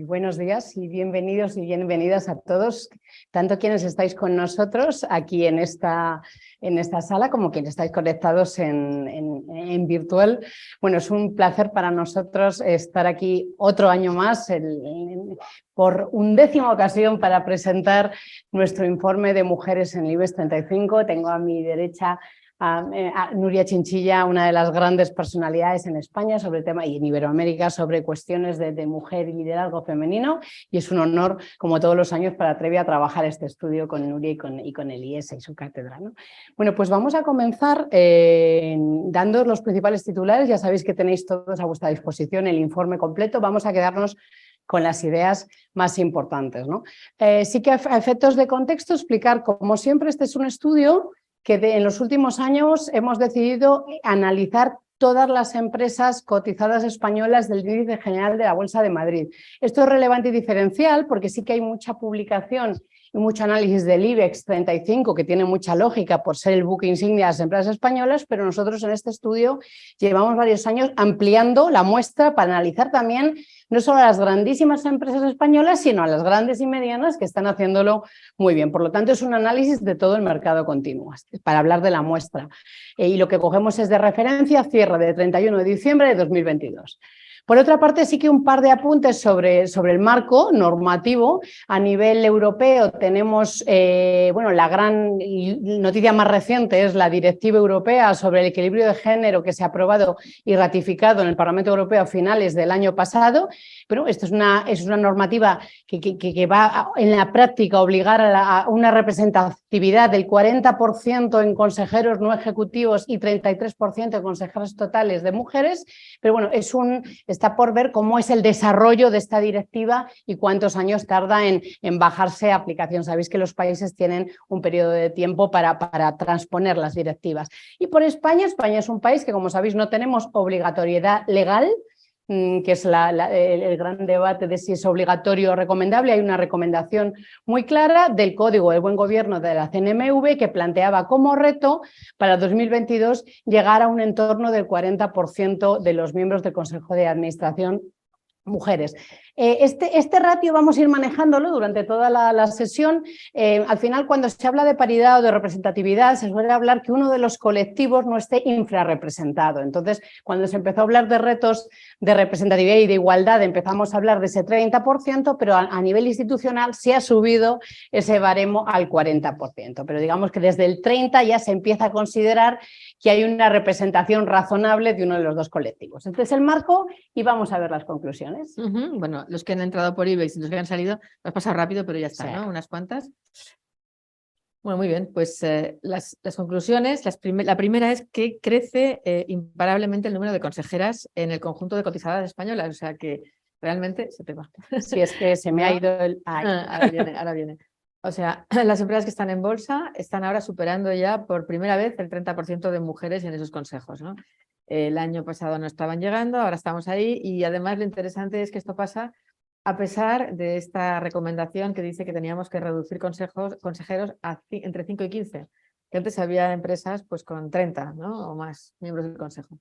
Buenos días y bienvenidas a todos, tanto quienes estáis con nosotros aquí en esta sala como quienes estáis conectados en virtual. Bueno, es un placer para nosotros estar aquí otro año más por 11ª ocasión para presentar nuestro informe de mujeres en el IBEX 35. Tengo a mi derecha a Nuria Chinchilla, una de las grandes personalidades en España sobre el tema y en Iberoamérica sobre cuestiones de mujer y liderazgo femenino, y es un honor, como todos los años, para Trevi a trabajar este estudio con Nuria y con el IES y su cátedra, ¿no? Bueno, pues vamos a comenzar dando los principales titulares. Ya sabéis que tenéis todos a vuestra disposición el informe completo. Vamos a quedarnos con las ideas más importantes, ¿no? Sí que a efectos de contexto explicar, como siempre, este es un estudio que en los últimos años hemos decidido analizar todas las empresas cotizadas españolas del índice general de la Bolsa de Madrid. Esto es relevante y diferencial porque sí que hay mucha publicación y mucho análisis del IBEX 35, que tiene mucha lógica por ser el buque insignia de las empresas españolas, pero nosotros en este estudio llevamos varios años ampliando la muestra para analizar también no solo a las grandísimas empresas españolas, sino a las grandes y medianas que están haciéndolo muy bien. Por lo tanto, es un análisis de todo el mercado continuo, para hablar de la muestra. Y lo que cogemos es de referencia cierre de 31 de diciembre de 2022. Por otra parte, sí que un par de apuntes sobre el marco normativo. A nivel europeo tenemos, bueno, la gran noticia más reciente es la Directiva Europea sobre el equilibrio de género, que se ha aprobado y ratificado en el Parlamento Europeo a finales del año pasado. Pero esto es una normativa que va en la práctica a obligar a una representatividad del 40% en consejeros no ejecutivos y 33% en consejeros totales de mujeres. Pero bueno, está por ver cómo es el desarrollo de esta directiva y cuántos años tarda en bajarse a aplicación. Sabéis que los países tienen un periodo de tiempo para transponer las directivas. Y por España es un país que, como sabéis, no tenemos obligatoriedad legal, que es el gran debate de si es obligatorio o recomendable. Hay una recomendación muy clara del Código del Buen Gobierno de la CNMV que planteaba como reto para 2022 llegar a un entorno del 40% de los miembros del Consejo de Administración mujeres. Este ratio vamos a ir manejándolo durante toda la sesión. Al final, cuando se habla de paridad o de representatividad, se suele hablar que uno de los colectivos no esté infrarrepresentado. Entonces, cuando se empezó a hablar de retos de representatividad y de igualdad, empezamos a hablar de ese 30%, pero a nivel institucional se ha subido ese baremo al 40%. Pero digamos que desde el 30% ya se empieza a considerar que hay una representación razonable de uno de los dos colectivos. Este es el marco y vamos a ver las conclusiones. Bueno, los que han entrado por IBEX y los que han salido, lo has pasado rápido, pero ya está, sí, ¿no? Unas cuantas. Bueno, muy bien, pues las conclusiones. La primera es que crece imparablemente el número de consejeras en el conjunto de cotizadas españolas, o sea que realmente se te va. Si es que se me ha ido el... Ahora viene. O sea, las empresas que están en bolsa están ahora superando ya por primera vez el 30% de mujeres en esos consejos, ¿no? El año pasado no estaban llegando, ahora estamos ahí, y además lo interesante es que esto pasa a pesar de esta recomendación que dice que teníamos que reducir consejeros entre 5 y 15, que antes había empresas pues con 30, ¿no? O más miembros del consejo.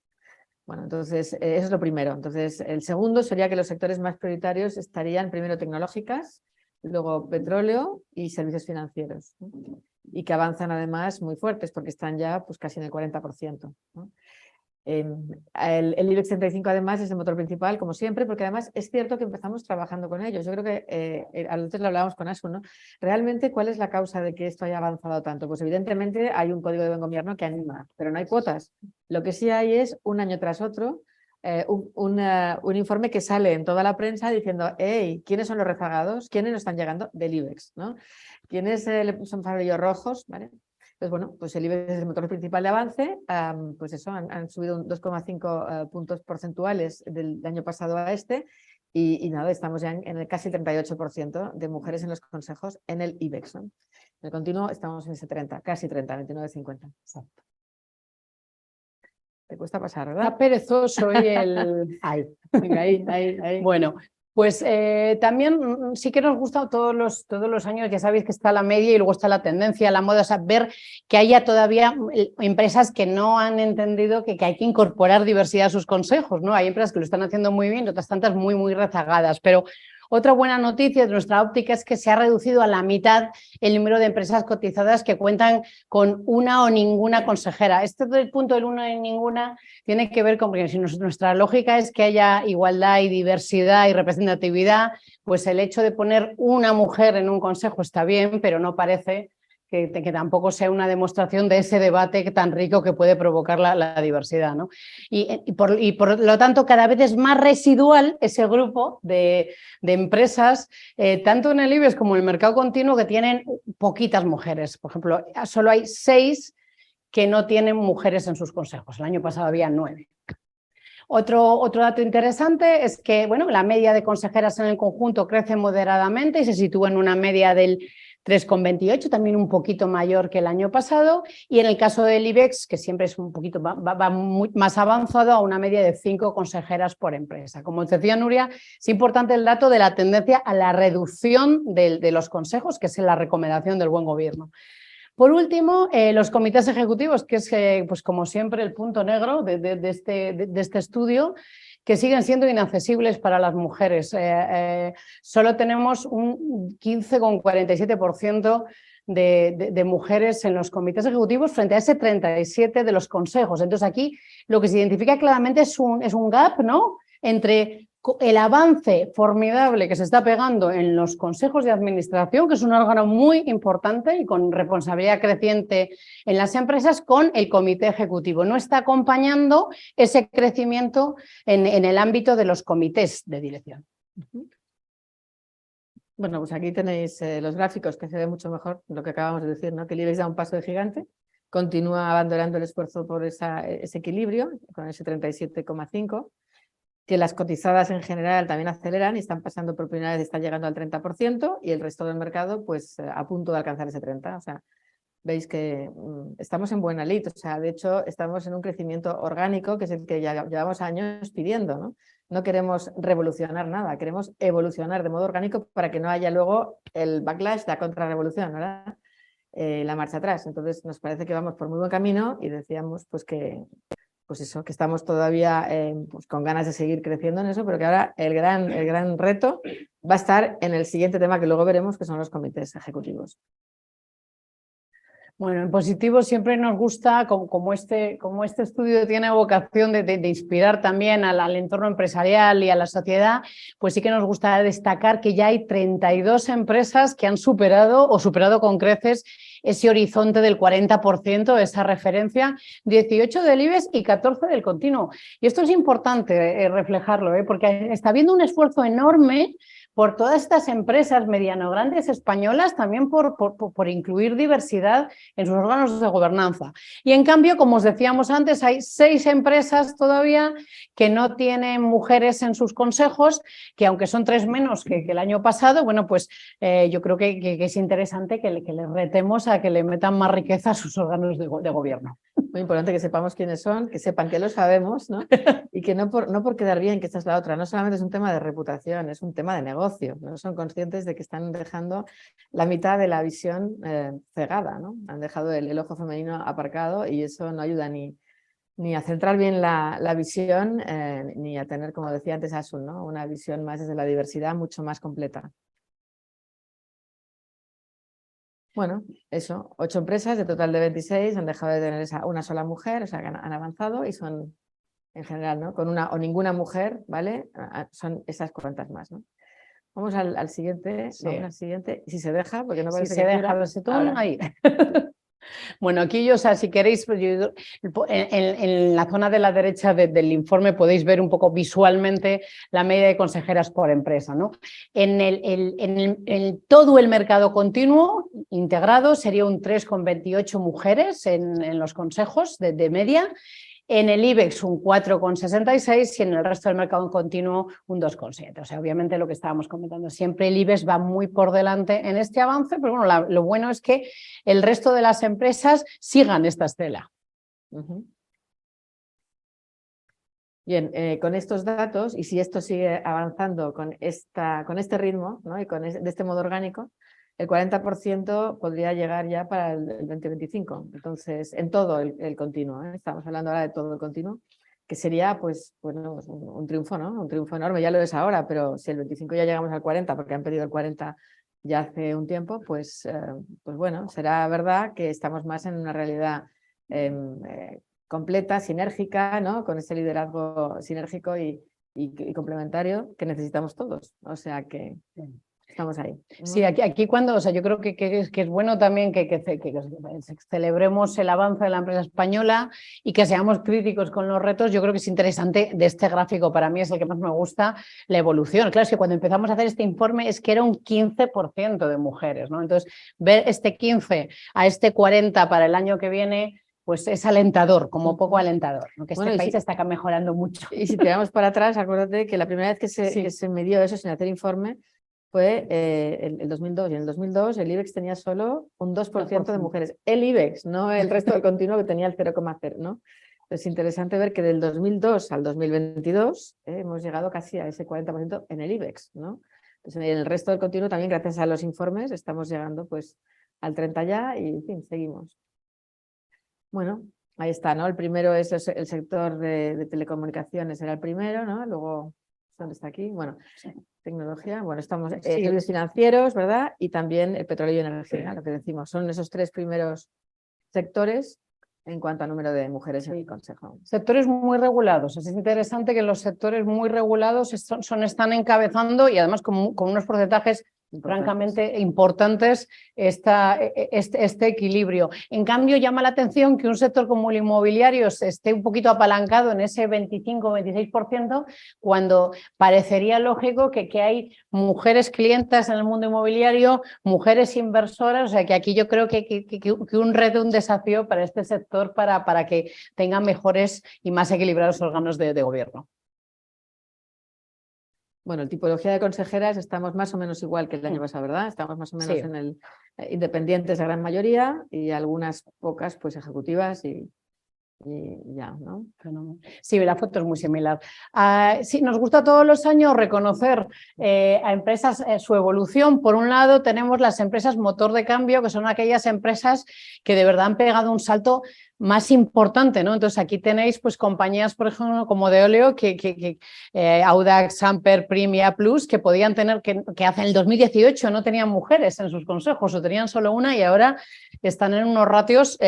Bueno, entonces eso es lo primero. Entonces el segundo sería que los sectores más prioritarios estarían primero tecnológicas, luego petróleo y servicios financieros, ¿no? Y que avanzan además muy fuertes porque están ya pues casi en el 40%, ¿no? El IBEX 35 además es el motor principal, como siempre, porque además es cierto que empezamos trabajando con ellos. Yo creo que antes lo hablábamos con Asun, ¿no? Realmente, ¿cuál es la causa de que esto haya avanzado tanto? Pues evidentemente hay un código de buen gobierno que anima, pero no hay cuotas. Lo que sí hay es, un año tras otro, un informe que sale en toda la prensa diciendo, hey, ¿quiénes son los rezagados? ¿Quiénes no están llegando? Del IBEX, ¿no? ¿Quiénes son farolillos rojos? ¿Vale? Pues bueno, pues el IBEX es el motor principal de avance, pues eso, han subido un 2,5 puntos porcentuales del año pasado a este, y nada, estamos ya en el casi 38% de mujeres en los consejos en el IBEX, ¿no? En el continuo estamos en ese 30, casi 30, 29,50. Exacto. Te cuesta pasar, ¿verdad? Está perezoso y el... Ahí, venga, ahí. Bueno, pues también sí que nos gusta todos los años, ya sabéis que está la media y luego está la tendencia, la moda, o sea, ver que haya todavía empresas que no han entendido que hay que incorporar diversidad a sus consejos, ¿no? Hay empresas que lo están haciendo muy bien y otras tantas muy, muy rezagadas, pero Otra buena noticia de nuestra óptica es que se ha reducido a la mitad el número de empresas cotizadas que cuentan con una o ninguna consejera. Este del punto del uno y ninguna tiene que ver con que si nuestra lógica es que haya igualdad y diversidad y representatividad, pues el hecho de poner una mujer en un consejo está bien, pero no parece que tampoco sea una demostración de ese debate tan rico que puede provocar la diversidad, ¿no? Y por lo tanto, cada vez es más residual ese grupo de empresas, tanto en el IBEX como en el mercado continuo, que tienen poquitas mujeres. Por ejemplo, solo hay 6 que no tienen mujeres en sus consejos. El año pasado había 9. Otro dato interesante es que bueno, la media de consejeras en el conjunto crece moderadamente y se sitúa en una media del 3,28, también un poquito mayor que el año pasado, y en el caso del IBEX, que siempre es un poquito va muy más avanzado, a una media de 5 consejeras por empresa. Como decía Nuria, es importante el dato de la tendencia a la reducción de los consejos, que es la recomendación del buen gobierno. Por último, los comités ejecutivos, que es, pues como siempre, el punto negro de este estudio, que siguen siendo inaccesibles para las mujeres. Solo tenemos un 15,47% de mujeres en los comités ejecutivos frente a ese 37% de los consejos. Entonces aquí lo que se identifica claramente es un gap, ¿no?, entre el avance formidable que se está pegando en los consejos de administración, que es un órgano muy importante y con responsabilidad creciente en las empresas, con el comité ejecutivo. No está acompañando ese crecimiento en el ámbito de los comités de dirección. Bueno, pues aquí tenéis los gráficos, que se ve mucho mejor lo que acabamos de decir, ¿no? Que el IBEX da un paso de gigante, continúa abandonando el esfuerzo por ese equilibrio, con ese 37,5%, que las cotizadas en general también aceleran y están pasando por primera vez, están llegando al 30%, y el resto del mercado pues a punto de alcanzar ese 30%. O sea, veis que estamos en buena lid. O sea, de hecho, estamos en un crecimiento orgánico, que es el que ya llevamos años pidiendo, ¿no? No queremos revolucionar nada, queremos evolucionar de modo orgánico para que no haya luego el backlash, la contrarrevolución, ¿verdad? La marcha atrás. Entonces, nos parece que vamos por muy buen camino y decíamos pues que estamos todavía pues con ganas de seguir creciendo en eso, pero que ahora el gran reto va a estar en el siguiente tema que luego veremos, que son los comités ejecutivos. Bueno, en positivo siempre nos gusta, como este estudio tiene vocación de inspirar también al entorno empresarial y a la sociedad, pues sí que nos gusta destacar que ya hay 32 empresas que han superado con creces ese horizonte del 40%, esa referencia, 18 del IBEX y 14 del continuo. Y esto es importante reflejarlo, porque está habiendo un esfuerzo enorme por todas estas empresas mediano-grandes españolas, también por incluir diversidad en sus órganos de gobernanza. Y en cambio, como os decíamos antes, hay 6 empresas todavía que no tienen mujeres en sus consejos, que aunque son 3 menos que el año pasado, bueno, pues yo creo que es interesante que les retemos a que le metan más riqueza a sus órganos de gobierno. Muy importante que sepamos quiénes son, que sepan que lo sabemos, ¿no? Y que no por quedar bien, que esta es la otra, no solamente es un tema de reputación, es un tema de negocio, ¿no? Son conscientes de que están dejando la mitad de la visión cegada, ¿no? Han dejado el ojo femenino aparcado y eso no ayuda ni a centrar bien la visión, ni a tener, como decía antes Asun, ¿no?, una visión más desde la diversidad mucho más completa. Bueno, eso, 8 empresas de total de 26 han dejado de tener una sola mujer, o sea que han avanzado y son, en general, ¿no?, con una o ninguna mujer, ¿vale? Son esas cuantas más, ¿no? Vamos al siguiente, Sí. vamos al siguiente, si se deja, porque no parece si se deja el setón, ahí. Bueno, aquí, o sea, si queréis, en la zona de la derecha del informe podéis ver un poco visualmente la media de consejeras por empresa, ¿no? En todo el mercado continuo integrado sería un 3,28 mujeres en los consejos de media. En el IBEX un 4,66 y en el resto del mercado continuo un 2,7. O sea, obviamente lo que estábamos comentando, siempre el IBEX va muy por delante en este avance, pero bueno, lo bueno es que el resto de las empresas sigan esta estela. Bien, con estos datos, y si esto sigue avanzando con este ritmo, ¿no?, y de este modo orgánico, el 40% podría llegar ya para el 2025. Entonces, en todo el continuo, ¿eh? Estamos hablando ahora de todo el continuo. que sería pues, bueno, pues un triunfo, ¿no? Un triunfo enorme, ya lo es ahora, pero si el 25 ya llegamos al 40, porque han pedido el 40 ya hace un tiempo, pues bueno, será verdad que estamos más en una realidad completa, sinérgica, ¿no? Con ese liderazgo sinérgico y complementario que necesitamos todos. O sea que estamos ahí. Sí, aquí cuando, o sea, yo creo que es bueno también que celebremos el avance de la empresa española y que seamos críticos con los retos. Yo creo que es interesante de este gráfico, para mí es el que más me gusta, la evolución. Claro, es que cuando empezamos a hacer este informe es que era un 15% de mujeres, ¿no? Entonces, ver este 15 a este 40 para el año que viene, pues es alentador, como poco alentador, ¿no? Que este país está mejorando mucho. Y si tiramos para atrás, acuérdate que la primera vez que se midió eso sin hacer informe fue el 2002, y en el 2002 el IBEX tenía solo un 2% de mujeres. El IBEX, no el resto del continuo que tenía el 0,0, ¿no? Es interesante ver que del 2002 al 2022 hemos llegado casi a ese 40% en el IBEX, ¿no? Entonces, en el resto del continuo también, gracias a los informes, estamos llegando pues al 30 ya y, en fin, seguimos. Bueno, ahí está, ¿no? El primero es el sector de telecomunicaciones, era el primero, ¿no? Luego, ¿dónde está aquí? Bueno, tecnología, bueno, estamos servicios financieros, ¿verdad? Y también el petróleo y energía, lo que decimos. Son esos tres primeros sectores en cuanto a número de mujeres en el Consejo. Sectores muy regulados. Es interesante que los sectores muy regulados están encabezando y además con unos porcentajes francamente importantes este equilibrio. En cambio, llama la atención que un sector como el inmobiliario esté un poquito apalancado en ese 25-26%, cuando parecería lógico que hay mujeres clientas en el mundo inmobiliario, mujeres inversoras, o sea que aquí yo creo que un reto, un desafío para este sector para que tenga mejores y más equilibrados órganos de gobierno. Bueno, en tipología de consejeras estamos más o menos igual que el año pasado, ¿verdad? Estamos más o menos en el independientes, la gran mayoría, y algunas pocas pues ejecutivas y ya, ¿no? Sí, la foto es muy similar. Sí, nos gusta todos los años reconocer a empresas su evolución. Por un lado tenemos las empresas motor de cambio, que son aquellas empresas que de verdad han pegado un salto más importante, ¿no? Entonces aquí tenéis pues compañías, por ejemplo, como Deoleo, Audax, Samper, Primia Plus, que podían tener, que hace el 2018 no tenían mujeres en sus consejos o tenían solo una y ahora están en unos ratios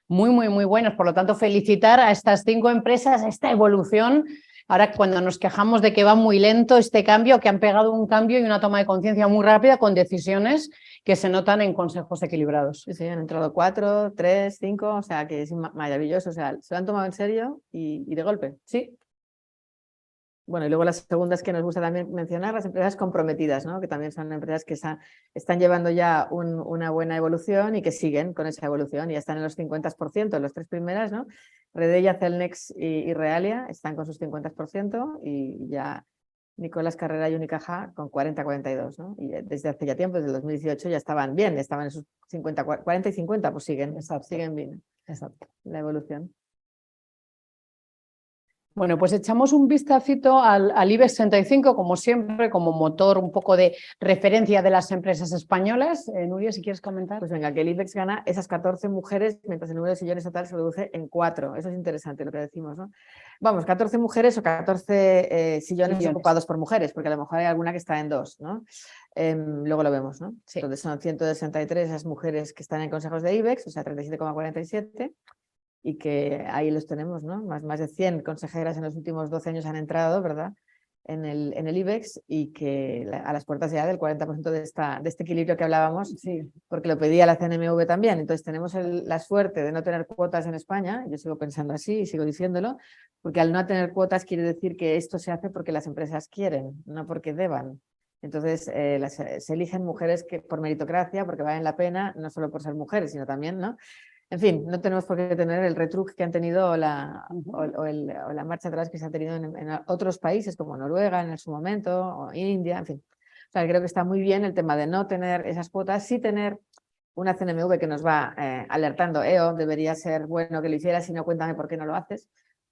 muy buenos. Por lo tanto, felicitar a estas 5 empresas, esta evolución. Ahora, cuando nos quejamos de que va muy lento este cambio, que han pegado un cambio y una toma de conciencia muy rápida con decisiones que se notan en consejos equilibrados. Sí, han entrado 4, 3, 5, o sea que es maravilloso. O sea, se lo han tomado en serio y de golpe. Sí. Bueno, y luego las segundas que nos gusta también mencionar, las empresas comprometidas, ¿no? Que también son empresas que están llevando ya una buena evolución y que siguen con esa evolución y ya están en los 50%, los 3 primeras, ¿no? Redella, Celnex y Realia están con sus 50% y ya Nicolás Carrera y Unicaja con 40-42, ¿no? Y desde hace ya tiempo, desde el 2018 ya estaban bien, estaban en sus 40 y 50, pues siguen bien. Exacto. La evolución. Bueno, pues echamos un vistacito al IBEX 35, como siempre, como motor un poco de referencia de las empresas españolas. Nuria, si quieres comentar. Pues venga, que el IBEX gana esas 14 mujeres, mientras el número de sillones total se reduce en 4. Eso es interesante lo que decimos, ¿no? Vamos, 14 mujeres o 14 sillones ocupados por mujeres, porque a lo mejor hay alguna que está en 2, ¿no? Luego lo vemos, ¿no? Sí. Entonces son 163 esas mujeres que están en consejos de IBEX, o sea, 37,47. Y que ahí los tenemos, ¿no? Más de 100 consejeras en los últimos 12 años han entrado, ¿verdad? En el IBEX y que a las puertas ya del 40% de este equilibrio que hablábamos, sí, porque lo pedía la CNMV también. Entonces tenemos la suerte de no tener cuotas en España, yo sigo pensando así y sigo diciéndolo, porque al no tener cuotas quiere decir que esto se hace porque las empresas quieren, no porque deban. Entonces se eligen mujeres que por meritocracia, porque valen la pena, no solo por ser mujeres, sino también, ¿no? En fin, no tenemos por qué tener el retruc que han tenido o la marcha atrás que se ha tenido en otros países como Noruega en su momento o India, en fin. O sea, creo que está muy bien el tema de no tener esas cuotas, sí tener una CNMV que nos va alertando, debería ser bueno que lo hicieras, si no cuéntame por qué no lo haces,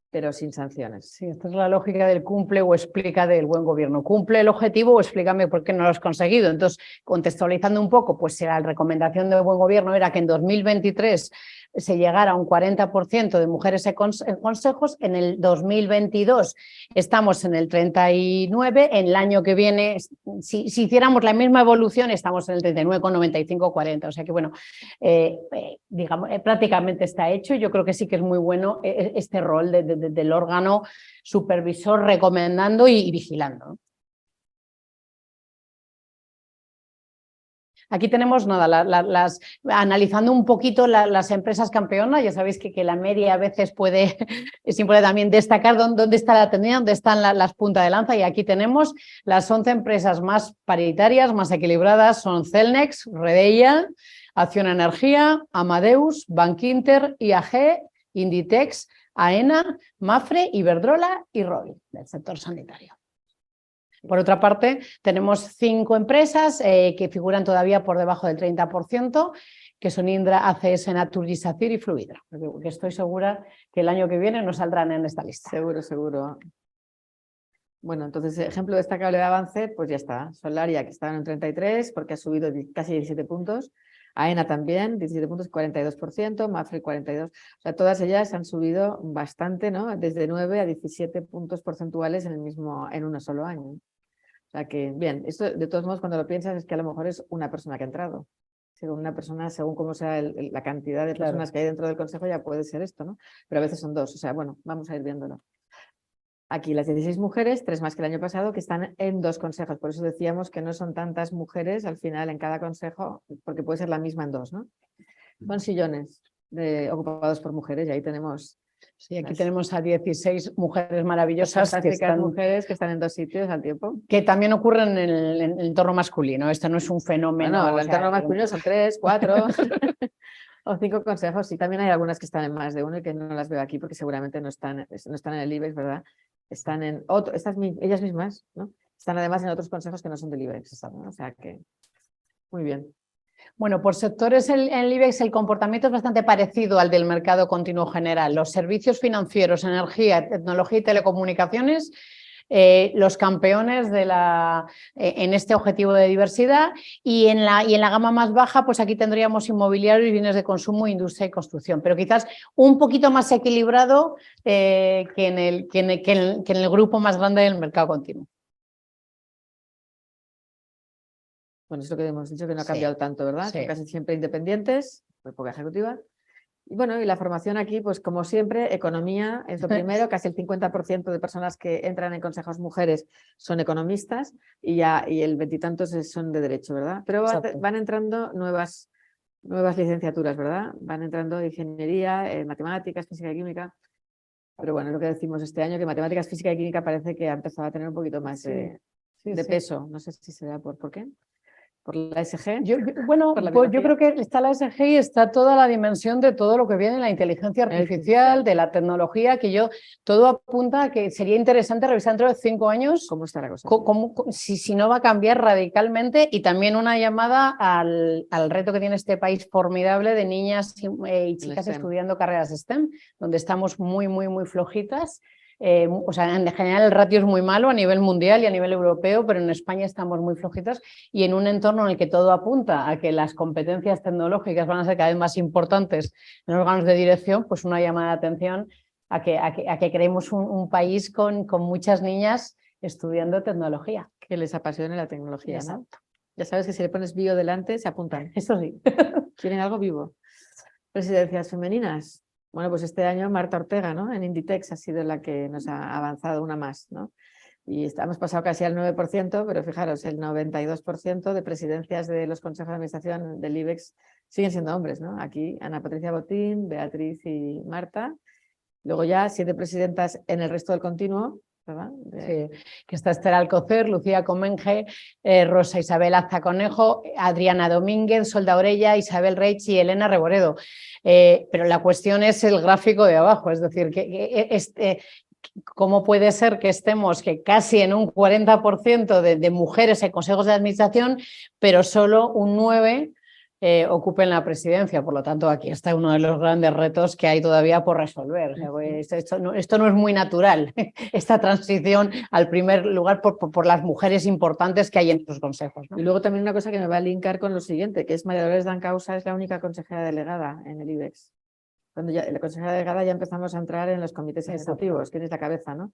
pero sin sanciones. Sí, esta es la lógica del cumple o explica del buen gobierno. Cumple el objetivo o explícame por qué no lo has conseguido. Entonces, contextualizando un poco, pues la recomendación del buen gobierno era que en 2023 se llegara a un 40% de mujeres en consejos. En el 2022 estamos en el 39%, en el año que viene, si hiciéramos la misma evolución, estamos en el 39,95-40%. O sea que, bueno, digamos, prácticamente está hecho. Yo creo que sí que es muy bueno este rol del órgano supervisor recomendando y vigilando. Aquí tenemos nada, analizando un poquito las empresas campeonas. Ya sabéis que la media a veces es importante también destacar dónde está la tendencia, dónde están las puntas de lanza, y aquí tenemos las 11 empresas más paritarias, más equilibradas. Son Celnex, Redeia, Acciona Energía, Amadeus, Bankinter, IAG, Inditex, AENA, Mapfre, Iberdrola y Rovi, del sector sanitario. Por otra parte, tenemos 5 empresas que figuran todavía por debajo del 30%, que son Indra, ACS, Naturgy, Sacyr y Fluidra, porque estoy segura que el año que viene nos saldrán en esta lista. Seguro, seguro. Bueno, entonces, ejemplo destacable de avance, pues ya está. Solaria, que está en un 33, porque ha subido casi 17 puntos. AENA también, 17 puntos, 42%, Mapfre 42%. O sea, todas ellas han subido bastante, ¿no? Desde 9 a 17 puntos porcentuales en un solo año. O sea que, bien, esto de todos modos cuando lo piensas es que a lo mejor es una persona que ha entrado. Según una persona, según cómo sea la cantidad de personas que hay dentro del consejo, ya puede ser esto, ¿no? Pero a veces son 2, o sea, bueno, vamos a ir viéndolo. Aquí las 16 mujeres, 3 más que el año pasado, que están en 2 consejos. Por eso decíamos que no son tantas mujeres al final en cada consejo, porque puede ser la misma en 2, ¿no? Son sillones ocupados por mujeres y ahí tenemos... Sí, aquí tenemos a 16 mujeres maravillosas. Mujeres que están en 2 sitios al tiempo. Que también ocurren en el entorno masculino. Esto no es un fenómeno. Bueno, el entorno masculino son 3, 4 o 5 consejos. Y también hay algunas que están en más de uno y que no las veo aquí porque seguramente no están en el IBEX, ¿verdad? Están en ellas mismas, ¿no? Están además en otros consejos que no son del IBEX, ¿no? O sea que, muy bien. Bueno, por sectores en el IBEX el comportamiento es bastante parecido al del mercado continuo general. Los servicios financieros, energía, tecnología y telecomunicaciones, los campeones en este objetivo de diversidad, y en la gama más baja, pues aquí tendríamos inmobiliario y bienes de consumo, industria y construcción, pero quizás un poquito más equilibrado que en el grupo más grande del mercado continuo. Bueno, es lo que hemos dicho, que no ha cambiado tanto, ¿verdad? Sí. Son casi siempre independientes, muy poca ejecutiva. Y bueno, y la formación aquí, pues como siempre, economía es lo primero. Casi el 50% de personas que entran en consejos mujeres son economistas y el 20 y tantos son de derecho, ¿verdad? Pero van entrando nuevas licenciaturas, ¿verdad? Van entrando ingeniería, matemáticas, física y química. Pero bueno, lo que decimos este año, que matemáticas, física y química parece que ha empezado a tener un poquito más de peso. No sé si será por qué. ¿Por la ESG? Yo creo que está la ESG y está toda la dimensión de todo lo que viene, la inteligencia artificial, de la tecnología, que todo apunta a que sería interesante revisar dentro de 5 años cómo está la cosa. Si no va a cambiar radicalmente, y también una llamada al reto que tiene este país formidable de niñas y chicas estudiando carreras STEM, donde estamos muy, muy, muy flojitas. O sea, en general el ratio es muy malo a nivel mundial y a nivel europeo, pero en España estamos muy flojitas, y en un entorno en el que todo apunta a que las competencias tecnológicas van a ser cada vez más importantes en órganos de dirección, pues una llamada de atención a que creemos un país con muchas niñas estudiando tecnología. Que les apasione la tecnología, ¿no? Ya sabes que si le pones bio delante, se apuntan. Eso sí. Quieren algo vivo. Presidencias femeninas. Bueno, pues este año Marta Ortega, ¿no? En Inditex ha sido la que nos ha avanzado una más, ¿no? Y hemos pasado casi al 9%, pero fijaros, el 92% de presidencias de los consejos de administración del IBEX siguen siendo hombres, ¿no? Aquí Ana Patricia Botín, Beatriz y Marta. Luego ya 7 presidentas en el resto del continuo, ¿verdad? Sí, que está Esther Alcocer, Lucía Comenge, Rosa Isabel Azaconejo, Adriana Domínguez, Solda Orella, Isabel Reich y Elena Reboredo. Pero la cuestión es el gráfico de abajo, es decir, ¿cómo puede ser que estemos casi en un 40% de mujeres en consejos de administración, pero solo un 9% ocupen la presidencia? Por lo tanto, aquí está uno de los grandes retos que hay todavía por resolver. O sea, pues, esto no es muy natural, esta transición al primer lugar por las mujeres importantes que hay en estos consejos, ¿no? Y luego también una cosa que me va a linkar con lo siguiente, que es María Dolores Dancausa, es la única consejera delegada en el IBEX. cuando ya la consejera delegada ya empezamos a entrar en los comités ejecutivos, quién es la cabeza, ¿no?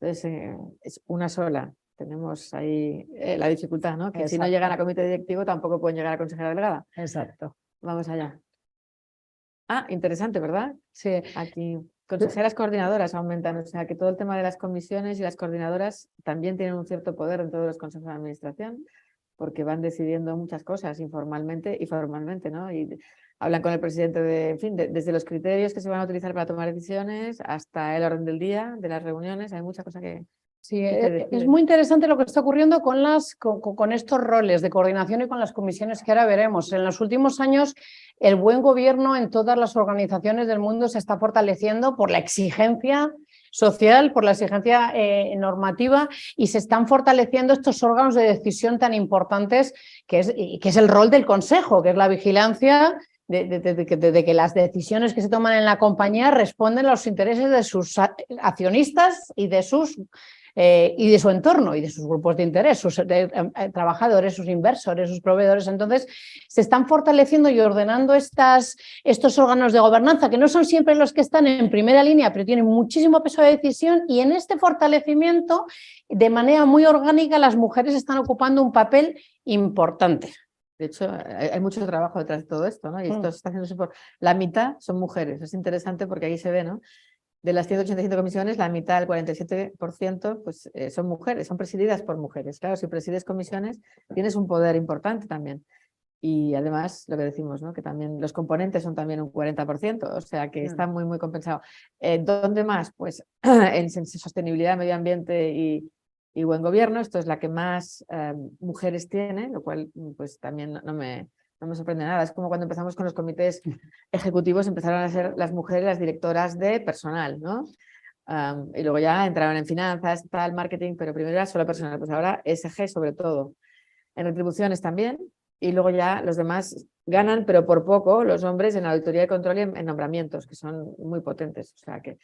Entonces, es una sola. Tenemos ahí la dificultad, ¿no? Que si no llegan a comité directivo tampoco pueden llegar a consejera delegada. Exacto. Vamos allá. Ah, interesante, ¿verdad? Sí. Aquí, consejeras coordinadoras aumentan, o sea que todo el tema de las comisiones y las coordinadoras también tienen un cierto poder en todos los consejos de administración, porque van decidiendo muchas cosas informalmente y formalmente, ¿no? Y hablan con el presidente de, en fin, desde los criterios que se van a utilizar para tomar decisiones hasta el orden del día de las reuniones, hay mucha cosa que... Sí, es muy interesante lo que está ocurriendo con estos roles de coordinación y con las comisiones que ahora veremos. En los últimos años, el buen gobierno en todas las organizaciones del mundo se está fortaleciendo por la exigencia social, por la exigencia normativa, y se están fortaleciendo estos órganos de decisión tan importantes que es el rol del Consejo, que es la vigilancia de que las decisiones que se toman en la compañía responden a los intereses de sus accionistas y de su entorno y de sus grupos de interés, sus trabajadores, sus inversores, sus proveedores. Entonces, se están fortaleciendo y ordenando estos órganos de gobernanza, que no son siempre los que están en primera línea, pero tienen muchísimo peso de decisión, y en este fortalecimiento, de manera muy orgánica, las mujeres están ocupando un papel importante. De hecho, hay mucho trabajo detrás de todo esto, ¿no? Y esto se está haciendo por... La mitad son mujeres. Es interesante porque ahí se ve, ¿no? De las 185 comisiones, la mitad, el 47%, pues, son mujeres, son presididas por mujeres. Claro, si presides comisiones, tienes un poder importante también. Y además, lo que decimos, ¿no? Que también los componentes son también un 40%, o sea que está muy, muy compensado. ¿Dónde más? Pues en sostenibilidad, medio ambiente y buen gobierno. Esto es la que más mujeres tiene, lo cual pues también no me sorprende nada. Es como cuando empezamos con los comités ejecutivos, empezaron a ser las mujeres las directoras de personal, ¿no? Y luego ya entraron en finanzas, tal, marketing, pero primero era solo personal, pues ahora ESG sobre todo. En retribuciones también, y luego ya los demás ganan, pero por poco, los hombres en auditoría de control y en nombramientos, que son muy potentes. O sea que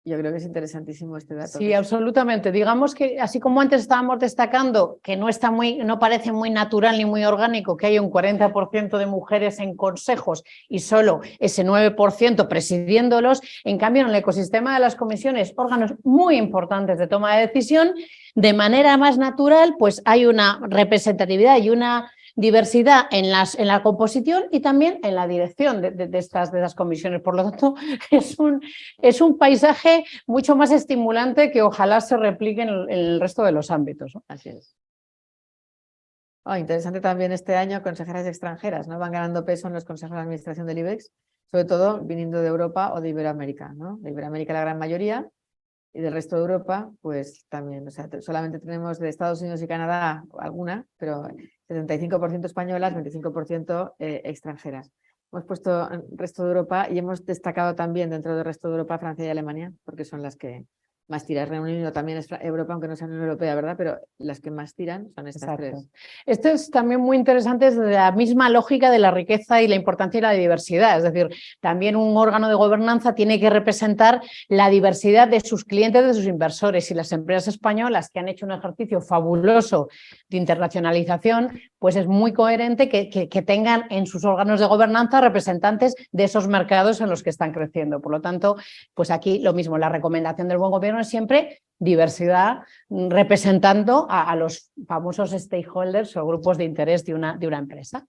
yo creo que es interesantísimo este dato. Sí, absolutamente. Digamos que, así como antes estábamos destacando que no parece muy natural ni muy orgánico que haya un 40% de mujeres en consejos y solo ese 9% presidiéndolos, en cambio en el ecosistema de las comisiones, órganos muy importantes de toma de decisión, de manera más natural, pues hay una representatividad y una diversidad en la composición y también en la dirección de estas comisiones. Por lo tanto, es un paisaje mucho más estimulante que ojalá se replique en el resto de los ámbitos, ¿no? Así es. Interesante también este año consejeras extranjeras, ¿no? Van ganando peso en los consejos de administración del IBEX, sobre todo viniendo de Europa o de Iberoamérica, ¿no? De Iberoamérica la gran mayoría, y del resto de Europa, pues también, o sea, solamente tenemos de Estados Unidos y Canadá alguna, pero 75% españolas, 25% extranjeras. Hemos puesto el resto de Europa y hemos destacado también dentro del resto de Europa Francia y Alemania, porque son las que más tiran. Reino Unido también es Europa, aunque no sea Unión Europea, ¿verdad? Pero las que más tiran son estas tres. Esto es también muy interesante desde la misma lógica de la riqueza y la importancia y la diversidad. Es decir, también un órgano de gobernanza tiene que representar la diversidad de sus clientes, de sus inversores, y las empresas españolas, que han hecho un ejercicio fabuloso de internacionalización, pues es muy coherente que tengan en sus órganos de gobernanza representantes de esos mercados en los que están creciendo. Por lo tanto, pues aquí lo mismo, la recomendación del buen gobierno es siempre diversidad, representando a los famosos stakeholders o grupos de interés de una empresa.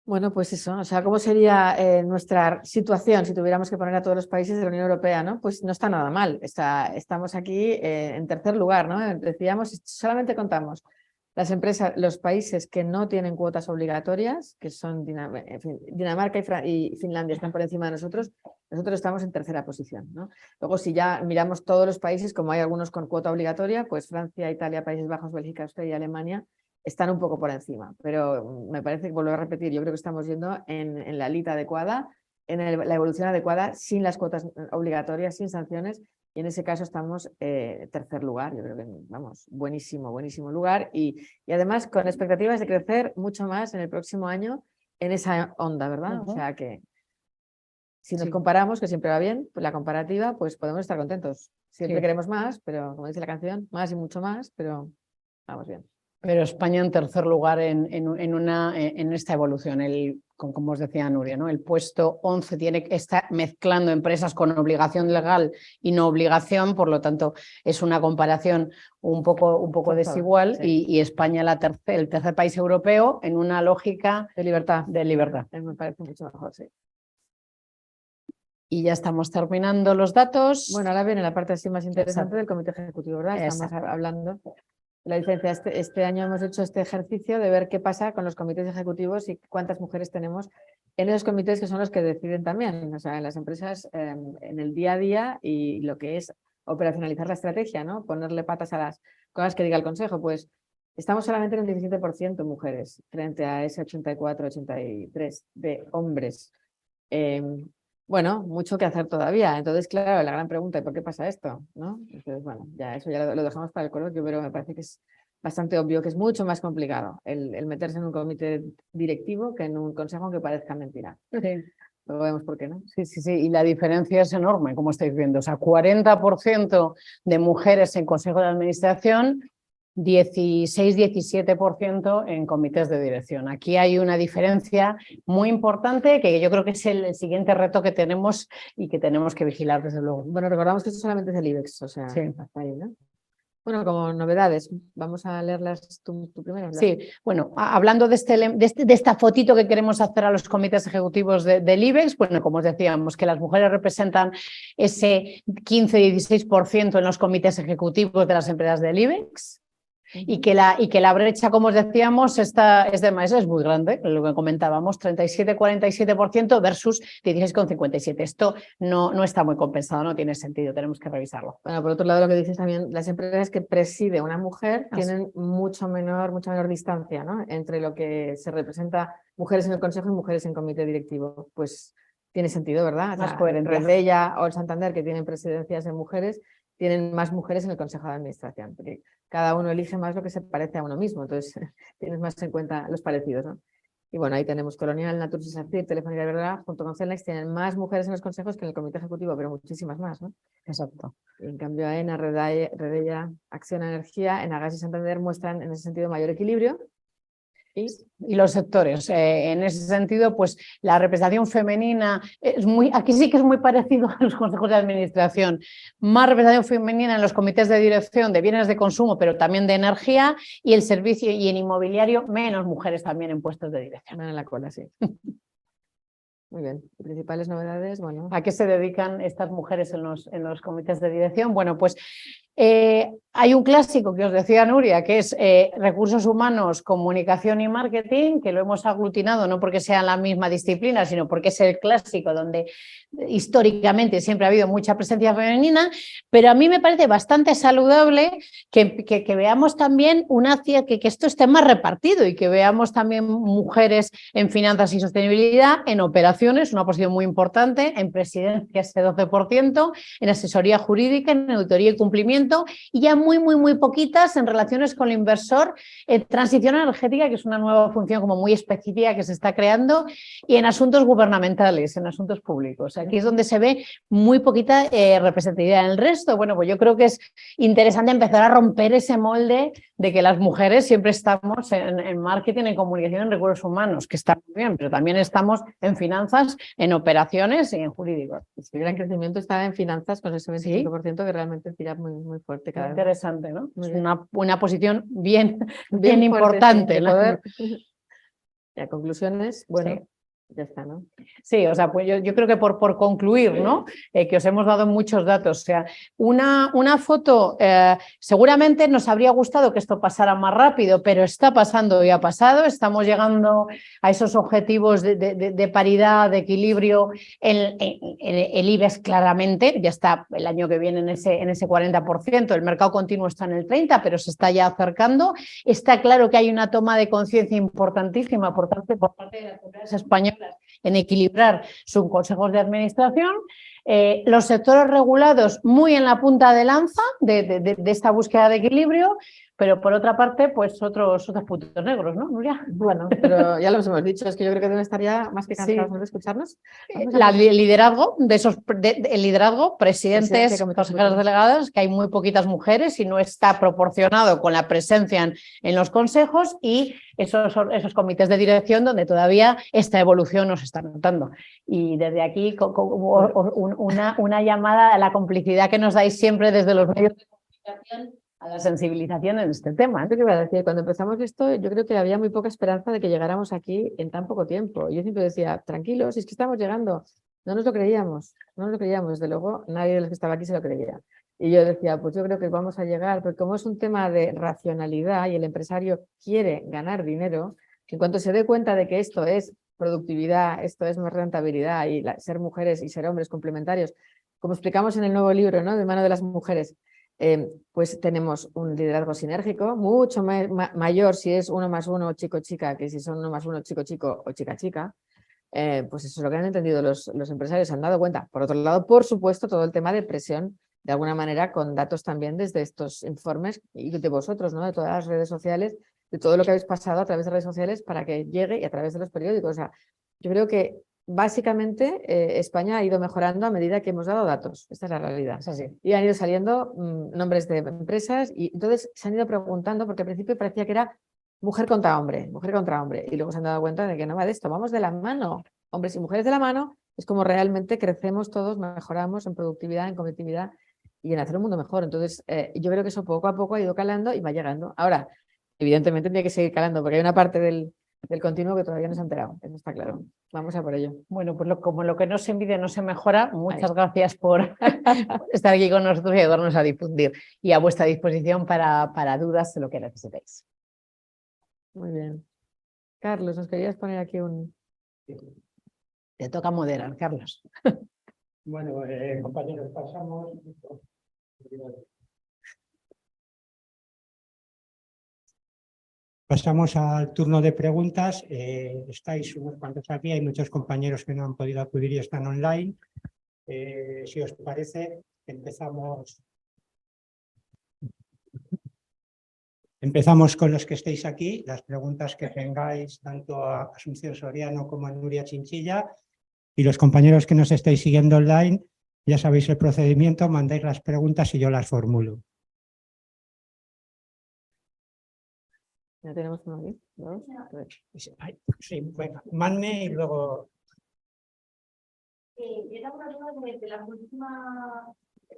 Bueno, pues eso, o sea, ¿cómo sería nuestra situación si tuviéramos que poner a todos los países de la Unión Europea, ¿no? Pues no está nada mal, estamos aquí en tercer lugar, ¿no? Decíamos, solamente contamos las empresas, los países que no tienen cuotas obligatorias, que son Dinamarca y Finlandia, están por encima de nosotros estamos en tercera posición, ¿no? Luego, si ya miramos todos los países, como hay algunos con cuota obligatoria, pues Francia, Italia, Países Bajos, Bélgica, Austria y Alemania están un poco por encima, pero me parece que, vuelvo a repetir, yo creo que estamos yendo en la lita adecuada, en la evolución adecuada, sin las cuotas obligatorias, sin sanciones, y en ese caso estamos tercer lugar. Yo creo que, vamos, buenísimo, buenísimo lugar, y además con expectativas de crecer mucho más en el próximo año en esa onda, ¿verdad? O sea que si nos comparamos, que siempre va bien, pues la comparativa, pues podemos estar contentos. Siempre queremos más, pero como dice la canción, más y mucho más, pero vamos bien. Pero España en tercer lugar en esta evolución. Como os decía Nuria, ¿no? El puesto 11 está mezclando empresas con obligación legal y no obligación, por lo tanto es una comparación un poco desigual, sí. y España el tercer país europeo en una lógica De libertad. Me parece mucho mejor, sí. Y ya estamos terminando los datos. Bueno, ahora viene la parte así más interesante del comité ejecutivo, ¿verdad? Estamos hablando de la diferencia. Este año hemos hecho este ejercicio de ver qué pasa con los comités ejecutivos y cuántas mujeres tenemos en esos comités, que son los que deciden también, o sea, en las empresas, en el día a día, y lo que es operacionalizar la estrategia, ¿no? Ponerle patas a las cosas que diga el consejo. Pues estamos solamente en un 17% mujeres frente a ese 84-83% de hombres. Bueno, mucho que hacer todavía. Entonces, claro, la gran pregunta es ¿por qué pasa esto? ¿No? Entonces, bueno, ya eso ya lo dejamos para el coloquio, pero me parece que es bastante obvio que es mucho más complicado el meterse en un comité directivo que en un consejo, aunque parezca mentira. Sí. Luego vemos por qué, ¿no? Sí, y la diferencia es enorme, como estáis viendo. O sea, 40% de mujeres en consejo de administración, 16-17% en comités de dirección. Aquí hay una diferencia muy importante que yo creo que es el siguiente reto que tenemos y que tenemos que vigilar, desde luego. Bueno, recordamos que esto solamente es el IBEX, o sea, sí. Hasta ahí, ¿no? Bueno, como novedades, vamos a leerlas tú primero. Sí, bueno, hablando de esta fotito que queremos hacer a los comités ejecutivos del IBEX, bueno, como os decíamos, que las mujeres representan ese 15-16% en los comités ejecutivos de las empresas del IBEX. Y que la brecha, como os decíamos, es muy grande, lo que comentábamos, 37-47% versus 16,57%. Esto no está muy compensado, no tiene sentido, tenemos que revisarlo. Bueno, por otro lado, lo que dices también, las empresas que preside una mujer tienen mucha menor distancia, ¿no? Entre lo que se representa mujeres en el consejo y mujeres en comité directivo. Pues tiene sentido, ¿verdad? Más coherente. Redella o el Santander, que tienen presidencias de mujeres, tienen más mujeres en el consejo de administración, porque cada uno elige más lo que se parece a uno mismo, entonces tienes más en cuenta los parecidos, ¿no? Y bueno, ahí tenemos Colonial, Naturgy, Sacyr, Telefónica Iberdrola, junto con Celnex, tienen más mujeres en los consejos que en el comité ejecutivo, pero muchísimas más, ¿no? Exacto. Y en cambio, AENA, Redella, Acciona Energía, Enagas y Santander muestran en ese sentido mayor equilibrio. Y los sectores, en ese sentido, pues la representación femenina aquí sí que es muy parecido a los consejos de administración, más representación femenina en los comités de dirección de bienes de consumo, pero también de energía, y el servicio y en inmobiliario, menos mujeres también en puestos de dirección. Van en la cola, sí. Muy bien. Principales novedades, bueno. ¿A qué se dedican estas mujeres en los comités de dirección? Bueno, pues hay un clásico que os decía Nuria, que es recursos humanos, comunicación y marketing, que lo hemos aglutinado no porque sea la misma disciplina, sino porque es el clásico donde históricamente siempre ha habido mucha presencia femenina, pero a mí me parece bastante saludable que veamos también que esto esté más repartido y que veamos también mujeres en finanzas y sostenibilidad, en operaciones, una posición muy importante, en presidencia ese 12%, en asesoría jurídica, en auditoría y cumplimiento, y ya muy poquitas en relaciones con el inversor, en transición energética, que es una nueva función como muy específica que se está creando, y en asuntos gubernamentales, en asuntos públicos. Aquí es donde se ve muy poquita representatividad. En el resto, bueno, pues yo creo que es interesante empezar a romper ese molde de que las mujeres siempre estamos en marketing, en comunicación, en recursos humanos, que está muy bien, pero también estamos en finanzas, en operaciones y en jurídicos. El gran crecimiento está en finanzas con ese 25%, ¿sí? Que realmente tira muy fuerte cada vez. Interesante, ¿no? Muy es bien. una posición bien fuerte, importante. Sí, poder. Ya, conclusiones, bueno. Sí. Ya está, ¿no? Sí, o sea, pues yo creo que por concluir, ¿no? Que os hemos dado muchos datos. O sea, una foto, seguramente nos habría gustado que esto pasara más rápido, pero está pasando y ha pasado. Estamos llegando a esos objetivos de paridad, de equilibrio. El IBEX claramente ya está el año que viene en ese 40%. El mercado continuo está en el 30%, pero se está ya acercando. Está claro que hay una toma de conciencia importantísima por parte de las empresas españolas en equilibrar sus consejos de administración. Los sectores regulados muy en la punta de lanza de esta búsqueda de equilibrio, pero por otra parte, pues otros puntos negros, ¿no, Nuria? Bueno, pero ya los hemos dicho, es que yo creo que deben estar ya más que cansados, ¿no?, de escucharnos. El liderazgo, el liderazgo, presidentes, consejeros delegados, que hay muy poquitas mujeres y no está proporcionado con la presencia en los consejos, y esos comités de dirección donde todavía esta evolución nos está notando. Y desde aquí una llamada a la complicidad que nos dais siempre desde los medios de comunicación, a la sensibilización en este tema. ¿Qué iba a decir? Cuando empezamos esto, yo creo que había muy poca esperanza de que llegáramos aquí en tan poco tiempo. Yo siempre decía, tranquilos, es que estamos llegando. No nos lo creíamos, desde luego nadie de los que estaba aquí se lo creía. Y yo decía, pues yo creo que vamos a llegar, porque como es un tema de racionalidad y el empresario quiere ganar dinero, en cuanto se dé cuenta de que esto es productividad, esto es más rentabilidad, y ser mujeres y ser hombres complementarios, como explicamos en el nuevo libro, ¿no?, de mano de las mujeres, pues tenemos un liderazgo sinérgico mucho mayor si es 1+1 chico-chica que si son 1+1 chico-chico o chica-chica. Pues eso es lo que han entendido los empresarios, se han dado cuenta. Por otro lado, por supuesto, todo el tema de presión, de alguna manera, con datos también desde estos informes y de vosotros, ¿no?, de todas las redes sociales, de todo lo que habéis pasado a través de redes sociales para que llegue, y a través de los periódicos. O sea, yo creo que básicamente España ha ido mejorando a medida que hemos dado datos. Esta es la realidad. Es así. Y han ido saliendo nombres de empresas, y entonces se han ido preguntando, porque al principio parecía que era mujer contra hombre, y luego se han dado cuenta de que no va de esto, vamos de la mano, hombres y mujeres de la mano, es como realmente crecemos todos, mejoramos en productividad, en competitividad y en hacer un mundo mejor. Entonces, yo creo que eso poco a poco ha ido calando y va llegando. Ahora, evidentemente tiene que seguir calando, porque hay una parte del continuo que todavía no se ha enterado, eso está claro. Vamos a por ello. Bueno, pues como lo que no se envidia no se mejora, muchas gracias por estar aquí con nosotros y ayudarnos a difundir, y a vuestra disposición para dudas de lo que necesitéis. Muy bien. Carlos, ¿nos querías poner aquí un...? Te toca moderar, Carlos. Bueno, compañeros, pasamos al turno de preguntas. Estáis unos cuantos aquí, hay muchos compañeros que no han podido acudir y están online. Si os parece, empezamos con los que estéis aquí. Las preguntas que tengáis tanto a Asunción Soriano como a Nuria Chinchilla, y los compañeros que nos estáis siguiendo online, ya sabéis el procedimiento, mandáis las preguntas y yo las formulo. Ya tenemos uno aquí, ¿no? Sí, bueno, mande y luego... Era una duda de la última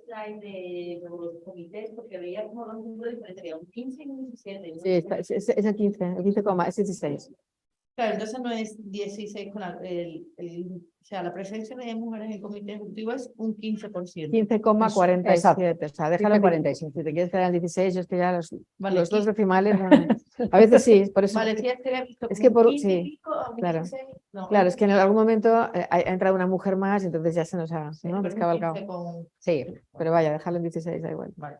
slide de los comités, porque veía como dos números diferentes, un 15 y un 17. ¿No? Sí, es el 15, es 16. Claro, entonces no es 16 con o sea, la presencia de mujeres en el comité ejecutivo es un 15%. 15,47, o sea, déjalo en 47. Si te quieres quedar en 16, es que ya Vale, los dos decimales, a veces sí, por eso. Vale, sí, es que por 15 sí, y pico, a un claro. 16, no, Claro, es que en algún momento ha entrado una mujer más y entonces ya se nos ha, ¿no?, descabalcado. Sí, pero vaya, déjalo en 16, da igual. Vale.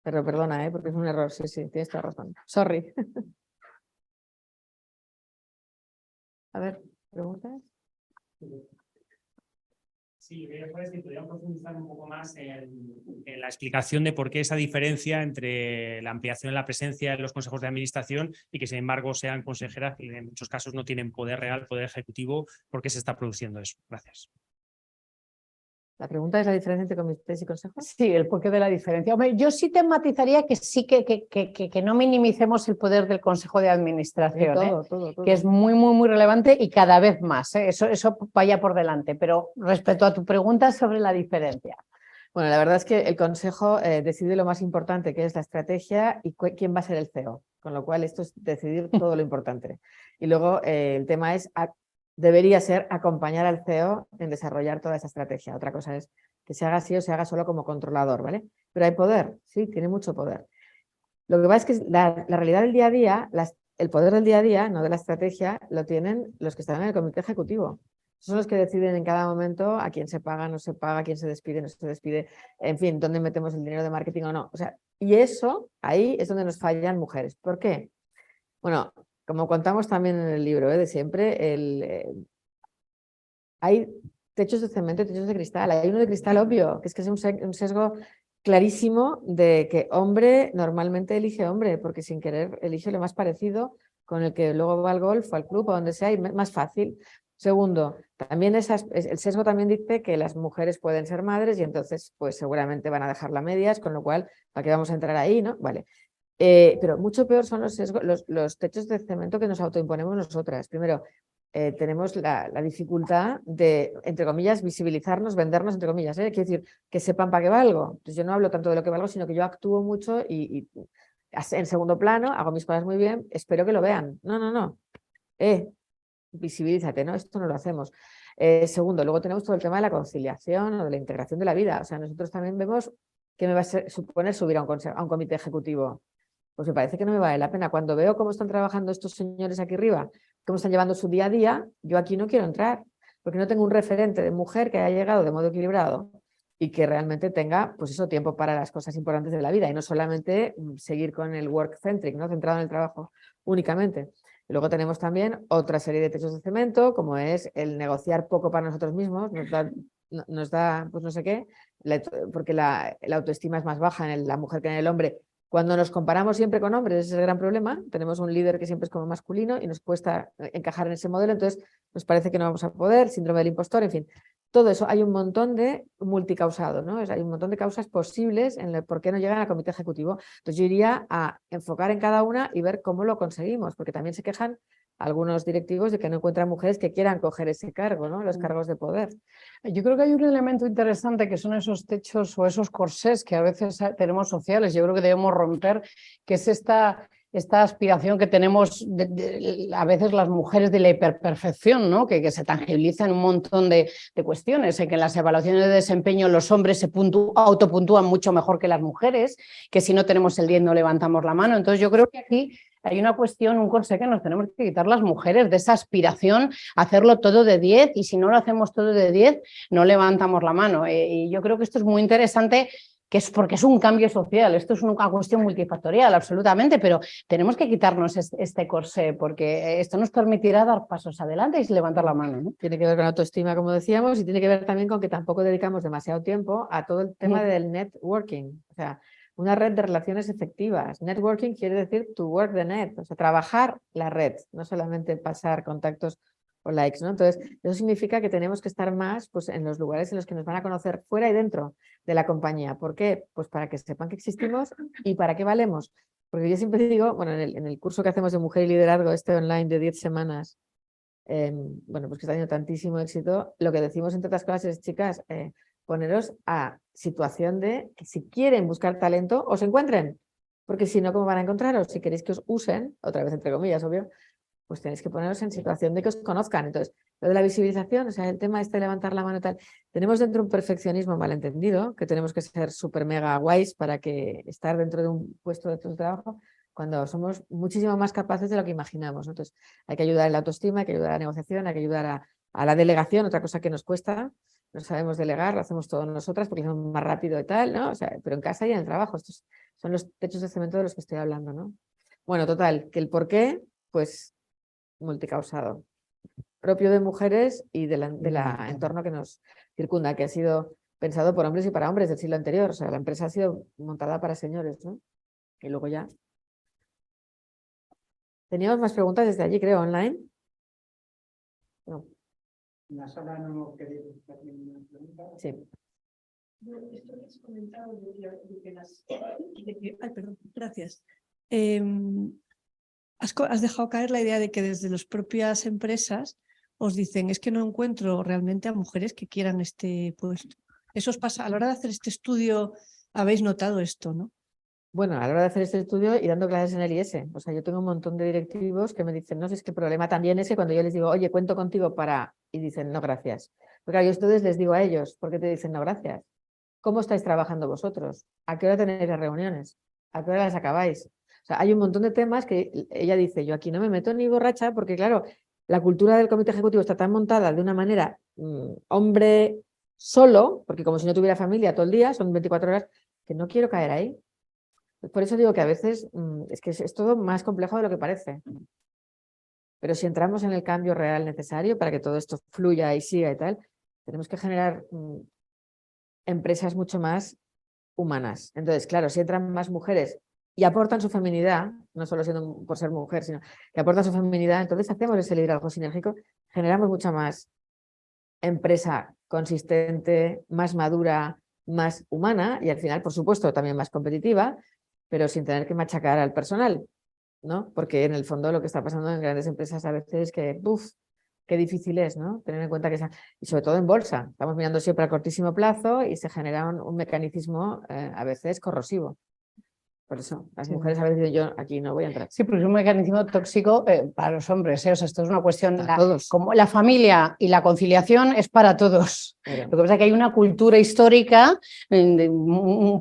Pero perdona, porque es un error, sí, tienes toda razón. Sorry. A ver, ¿preguntas? Sí, pues, si podríamos profundizar un poco más en la explicación de por qué esa diferencia entre la ampliación de la presencia en los consejos de administración y que, sin embargo, sean consejeras que en muchos casos no tienen poder real, poder ejecutivo. ¿Por qué se está produciendo eso? Gracias. ¿La pregunta es la diferencia entre comités y consejos? Sí, el porqué de la diferencia. Hombre, yo sí te matizaría que sí que no minimicemos el poder del Consejo de Administración, todo. Que es muy, muy, muy relevante y cada vez más. Eso vaya por delante. Pero respecto a tu pregunta sobre la diferencia. Bueno, la verdad es que el Consejo decide lo más importante, que es la estrategia y quién va a ser el CEO. Con lo cual, esto es decidir todo lo importante. Y luego el tema es... debería ser acompañar al CEO en desarrollar toda esa estrategia. Otra cosa es que se haga así o se haga solo como controlador, ¿vale? Pero hay poder, sí, tiene mucho poder. Lo que pasa es que la realidad del día a día, el poder del día a día, no de la estrategia, lo tienen los que están en el comité ejecutivo. Son los que deciden en cada momento a quién se paga, no se paga, quién se despide, no se despide, en fin, dónde metemos el dinero de marketing o no. O sea, y eso, ahí es donde nos fallan mujeres. ¿Por qué? Bueno, como contamos también en el libro de siempre, hay techos de cemento y techos de cristal. Hay uno de cristal obvio, que es un sesgo clarísimo de que hombre normalmente elige hombre, porque sin querer elige lo más parecido con el que luego va al golf o al club o donde sea, y más fácil. Segundo, también el sesgo también dice que las mujeres pueden ser madres y entonces pues seguramente van a dejarla a medias, con lo cual, ¿para qué vamos a entrar ahí? ¿No? Vale. Pero mucho peor son los techos de cemento que nos autoimponemos nosotras. Primero, tenemos la dificultad de, entre comillas, visibilizarnos, vendernos, entre comillas. Quiero decir, que sepan para qué valgo. Entonces yo no hablo tanto de lo que valgo, sino que yo actúo mucho y en segundo plano, hago mis cosas muy bien, espero que lo vean. No. Visibilízate, ¿no? Esto no lo hacemos. Segundo, luego tenemos todo el tema de la conciliación o de la integración de la vida. O sea, nosotros también vemos que me va a suponer subir a un comité ejecutivo. Pues me parece que no me vale la pena. Cuando veo cómo están trabajando estos señores aquí arriba, cómo están llevando su día a día, yo aquí no quiero entrar, porque no tengo un referente de mujer que haya llegado de modo equilibrado y que realmente tenga, pues eso, tiempo para las cosas importantes de la vida y no solamente seguir con el work-centric, ¿no? Centrado en el trabajo únicamente. Y luego tenemos también otra serie de techos de cemento, como es el negociar poco para nosotros mismos, nos da pues no sé qué, porque la autoestima es más baja en la mujer que en el hombre. Cuando nos comparamos siempre con hombres, ese es el gran problema. Tenemos un líder que siempre es como masculino y nos cuesta encajar en ese modelo, entonces nos parece que no vamos a poder, síndrome del impostor, en fin. Todo eso, hay un montón de multicausado, ¿no? Hay un montón de causas posibles en el por qué no llegan al comité ejecutivo. Entonces yo iría a enfocar en cada una y ver cómo lo conseguimos, porque también se quejan algunos directivos de que no encuentran mujeres que quieran coger ese cargo, ¿no? Los cargos de poder. Yo creo que hay un elemento interesante que son esos techos o esos corsés que a veces tenemos sociales, yo creo que debemos romper, que es esta aspiración que tenemos a veces las mujeres de la hiperperfección, ¿no? que se tangibiliza en un montón de cuestiones, en que en las evaluaciones de desempeño los hombres se autopuntúan mucho mejor que las mujeres, que si no tenemos el 10 no levantamos la mano. Entonces yo creo que aquí hay una cuestión, un corsé que nos tenemos que quitar las mujeres de esa aspiración a hacerlo todo de 10 y si no lo hacemos todo de 10 no levantamos la mano. Y yo creo que esto es muy interesante, que es porque es un cambio social, esto es una cuestión multifactorial absolutamente, pero tenemos que quitarnos este corsé porque esto nos permitirá dar pasos adelante y levantar la mano, ¿no? Tiene que ver con la autoestima, como decíamos, y tiene que ver también con que tampoco dedicamos demasiado tiempo a todo el tema del networking, o sea, una red de relaciones efectivas. Networking quiere decir to work the net, o sea, trabajar la red, no solamente pasar contactos o likes, ¿no? Entonces, eso significa que tenemos que estar más pues, en los lugares en los que nos van a conocer fuera y dentro de la compañía. ¿Por qué? Pues para que sepan que existimos y para qué valemos. Porque yo siempre digo, bueno, en el curso que hacemos de Mujer y Liderazgo, online de 10 semanas, bueno, pues que está teniendo tantísimo éxito, lo que decimos entre otras cosas es, chicas, poneros a situación de que si quieren buscar talento, os encuentren, porque si no, ¿cómo van a encontraros? Si queréis que os usen, otra vez entre comillas, obvio, pues tenéis que poneros en situación de que os conozcan. Entonces, lo de la visibilización, o sea, el tema este de levantar la mano y tal, tenemos dentro un perfeccionismo malentendido, que tenemos que ser súper mega guays para que estar dentro de un puesto de trabajo, cuando somos muchísimo más capaces de lo que imaginamos, ¿no? Entonces, hay que ayudar en la autoestima, hay que ayudar a la negociación, hay que ayudar a la delegación, otra cosa que nos cuesta, no sabemos delegar, lo hacemos todos nosotras porque somos más rápido y tal, ¿no? O sea, pero en casa y en el trabajo, estos son los techos de cemento de los que estoy hablando, ¿no? Bueno, total, que el por qué, pues multicausado, propio de mujeres y del entorno que nos circunda, que ha sido pensado por hombres y para hombres del siglo anterior. O sea, la empresa ha sido montada para señores, ¿no? Y luego ya. Teníamos más preguntas desde allí, creo, online. No. En la sala no queréis hacer ninguna pregunta. Sí. Esto que has comentado ay, perdón, gracias. Has dejado caer la idea de que desde las propias empresas os dicen es que no encuentro realmente a mujeres que quieran este puesto. Eso os pasa, a la hora de hacer este estudio, habéis notado esto, ¿no? Bueno, a la hora de hacer este estudio y dando clases en el IES, o sea, yo tengo un montón de directivos que me dicen, no sé, es que el problema también es que cuando yo les digo, oye, cuento contigo para, y dicen, no, gracias. Porque claro, yo entonces les digo a ellos, ¿por qué te dicen no, gracias? ¿Cómo estáis trabajando vosotros? ¿A qué hora tenéis las reuniones? ¿A qué hora las acabáis? O sea, hay un montón de temas que ella dice, yo aquí no me meto ni borracha, porque claro, la cultura del comité ejecutivo está tan montada de una manera hombre solo, porque como si no tuviera familia todo el día, son 24 horas, que no quiero caer ahí. Por eso digo que a veces es que es todo más complejo de lo que parece. Pero si entramos en el cambio real necesario para que todo esto fluya y siga y tal, tenemos que generar empresas mucho más humanas. Entonces, claro, si entran más mujeres y aportan su feminidad, no solo siendo por ser mujer, sino que aportan su feminidad, entonces hacemos ese liderazgo sinérgico, generamos mucha más empresa consistente, más madura, más humana y al final, por supuesto, también más competitiva, pero sin tener que machacar al personal, ¿no? Porque en el fondo lo que está pasando en grandes empresas a veces es que, ¡buf!, qué difícil es, ¿no? Tener en cuenta que y sobre todo en bolsa, estamos mirando siempre a cortísimo plazo y se genera un mecanismo a veces corrosivo. Por eso, las mujeres a veces dicen, yo aquí no voy a entrar. Sí, porque es un mecanismo tóxico para los hombres, ¿eh? O sea, esto es una cuestión, todos. como la familia y la conciliación es para todos. Pero, Lo que pasa es que hay una cultura histórica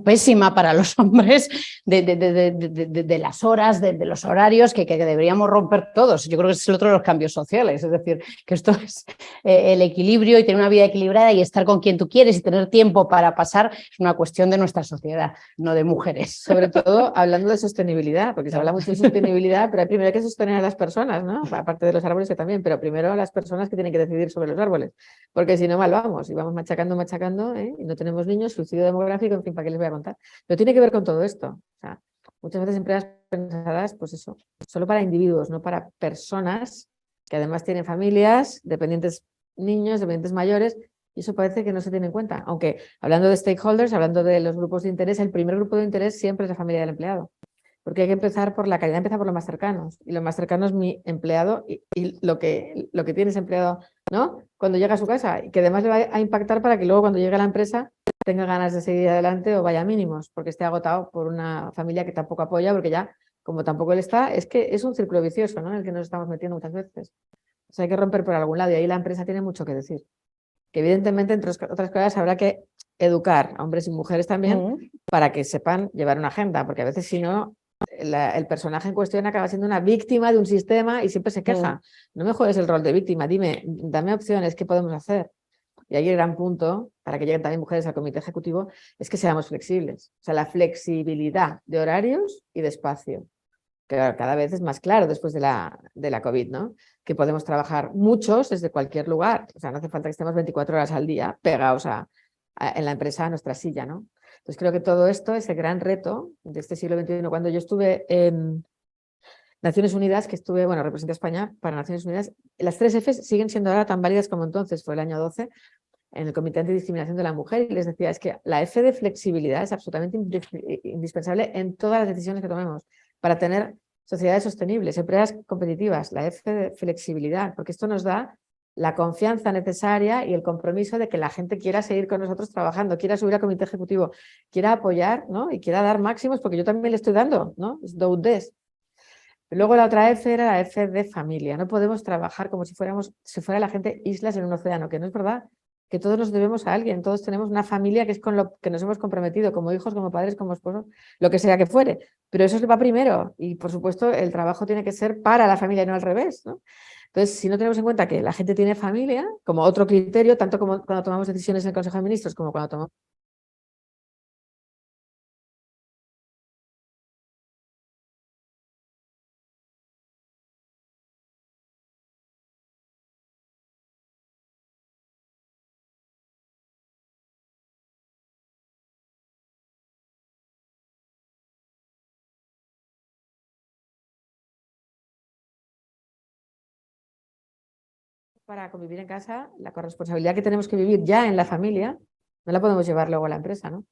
pésima para los hombres de las horas, de los horarios que deberíamos romper todos. Yo creo que es el otro de los cambios sociales, es decir, que esto es el equilibrio y tener una vida equilibrada y estar con quien tú quieres y tener tiempo para pasar es una cuestión de nuestra sociedad, no de mujeres. sobre todo hablando de sostenibilidad, porque se habla mucho de sostenibilidad, pero primero hay que sostener a las personas, ¿no? Aparte de los árboles que también, pero primero a las personas que tienen que decidir sobre los árboles, porque si no mal vamos y vamos machacando, y no tenemos niños, suicidio demográfico, en fin, ¿para qué les voy a contar? Pero tiene que ver con todo esto. O sea, muchas veces empresas pensadas, pues eso, solo para individuos, no para personas que además tienen familias, dependientes niños, dependientes mayores, y eso parece que no se tiene en cuenta. Aunque hablando de stakeholders, hablando de los grupos de interés, el primer grupo de interés siempre es la familia del empleado. Porque hay que empezar por la calidad, empieza por los más cercanos. Y lo más cercano es mi empleado y lo que tiene ese empleado, ¿no? Cuando llega a su casa. Y que además le va a impactar para que luego cuando llegue a la empresa tenga ganas de seguir adelante o vaya a mínimos, porque esté agotado por una familia que tampoco apoya, porque ya, como tampoco él está, es que es un círculo vicioso, ¿no? En el que nos estamos metiendo muchas veces. O sea, hay que romper por algún lado y ahí la empresa tiene mucho que decir. Que evidentemente, entre otras cosas, habrá que educar a hombres y mujeres también para que sepan llevar una agenda, porque a veces si no, el personaje en cuestión acaba siendo una víctima de un sistema y siempre se queja. No me juegues el rol de víctima, dame opciones, ¿qué podemos hacer? Y ahí el gran punto, para que lleguen también mujeres al comité ejecutivo, es que seamos flexibles. O sea, la flexibilidad de horarios y de espacio, que cada vez es más claro después de la COVID, ¿no? Que podemos trabajar muchos desde cualquier lugar. O sea, no hace falta que estemos 24 horas al día pegados en la empresa a nuestra silla, ¿no? Entonces creo que todo esto es el gran reto de este siglo XXI. Cuando yo estuve en Naciones Unidas, representé a España para Naciones Unidas, las 3 Fs siguen siendo ahora tan válidas como entonces, fue el año 12, en el Comité Antidiscriminación de la Mujer, y les decía, es que la F de flexibilidad es absolutamente indispensable en todas las decisiones que tomemos para tener sociedades sostenibles, empresas competitivas, la F de flexibilidad, porque esto nos da la confianza necesaria y el compromiso de que la gente quiera seguir con nosotros trabajando, quiera subir al comité ejecutivo, quiera apoyar, ¿no? Y quiera dar máximos, porque yo también le estoy dando, ¿no? Es do this. Luego la otra F era la F de familia. No podemos trabajar como si fuera la gente islas en un océano, que no es verdad, que todos nos debemos a alguien, todos tenemos una familia que es con lo que nos hemos comprometido, como hijos, como padres, como esposos, lo que sea que fuere, pero eso va primero y por supuesto el trabajo tiene que ser para la familia y no al revés, ¿no? Entonces, si no tenemos en cuenta que la gente tiene familia, como otro criterio, tanto como cuando tomamos decisiones en el Consejo de Ministros como cuando tomamos para convivir en casa, la corresponsabilidad que tenemos que vivir ya en la familia, no la podemos llevar luego a la empresa, ¿no?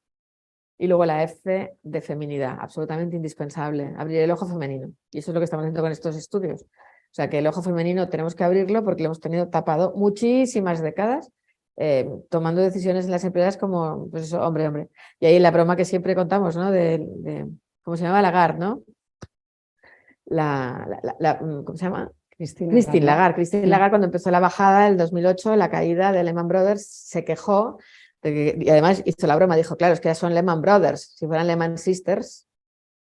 Y luego la F de feminidad, absolutamente indispensable, abrir el ojo femenino. Y eso es lo que estamos haciendo con estos estudios. O sea, que el ojo femenino tenemos que abrirlo porque lo hemos tenido tapado muchísimas décadas, tomando decisiones en las empresas como, pues eso, hombre. Y ahí la broma que siempre contamos, ¿no? ¿Cómo se llama? Lagarde, ¿no? ¿Cómo se llama? Christine Lagarde. Christine Lagarde, cuando empezó la bajada en 2008, la caída de Lehman Brothers, se quejó y además hizo la broma, dijo, claro, es que ya son Lehman Brothers, si fueran Lehman Sisters,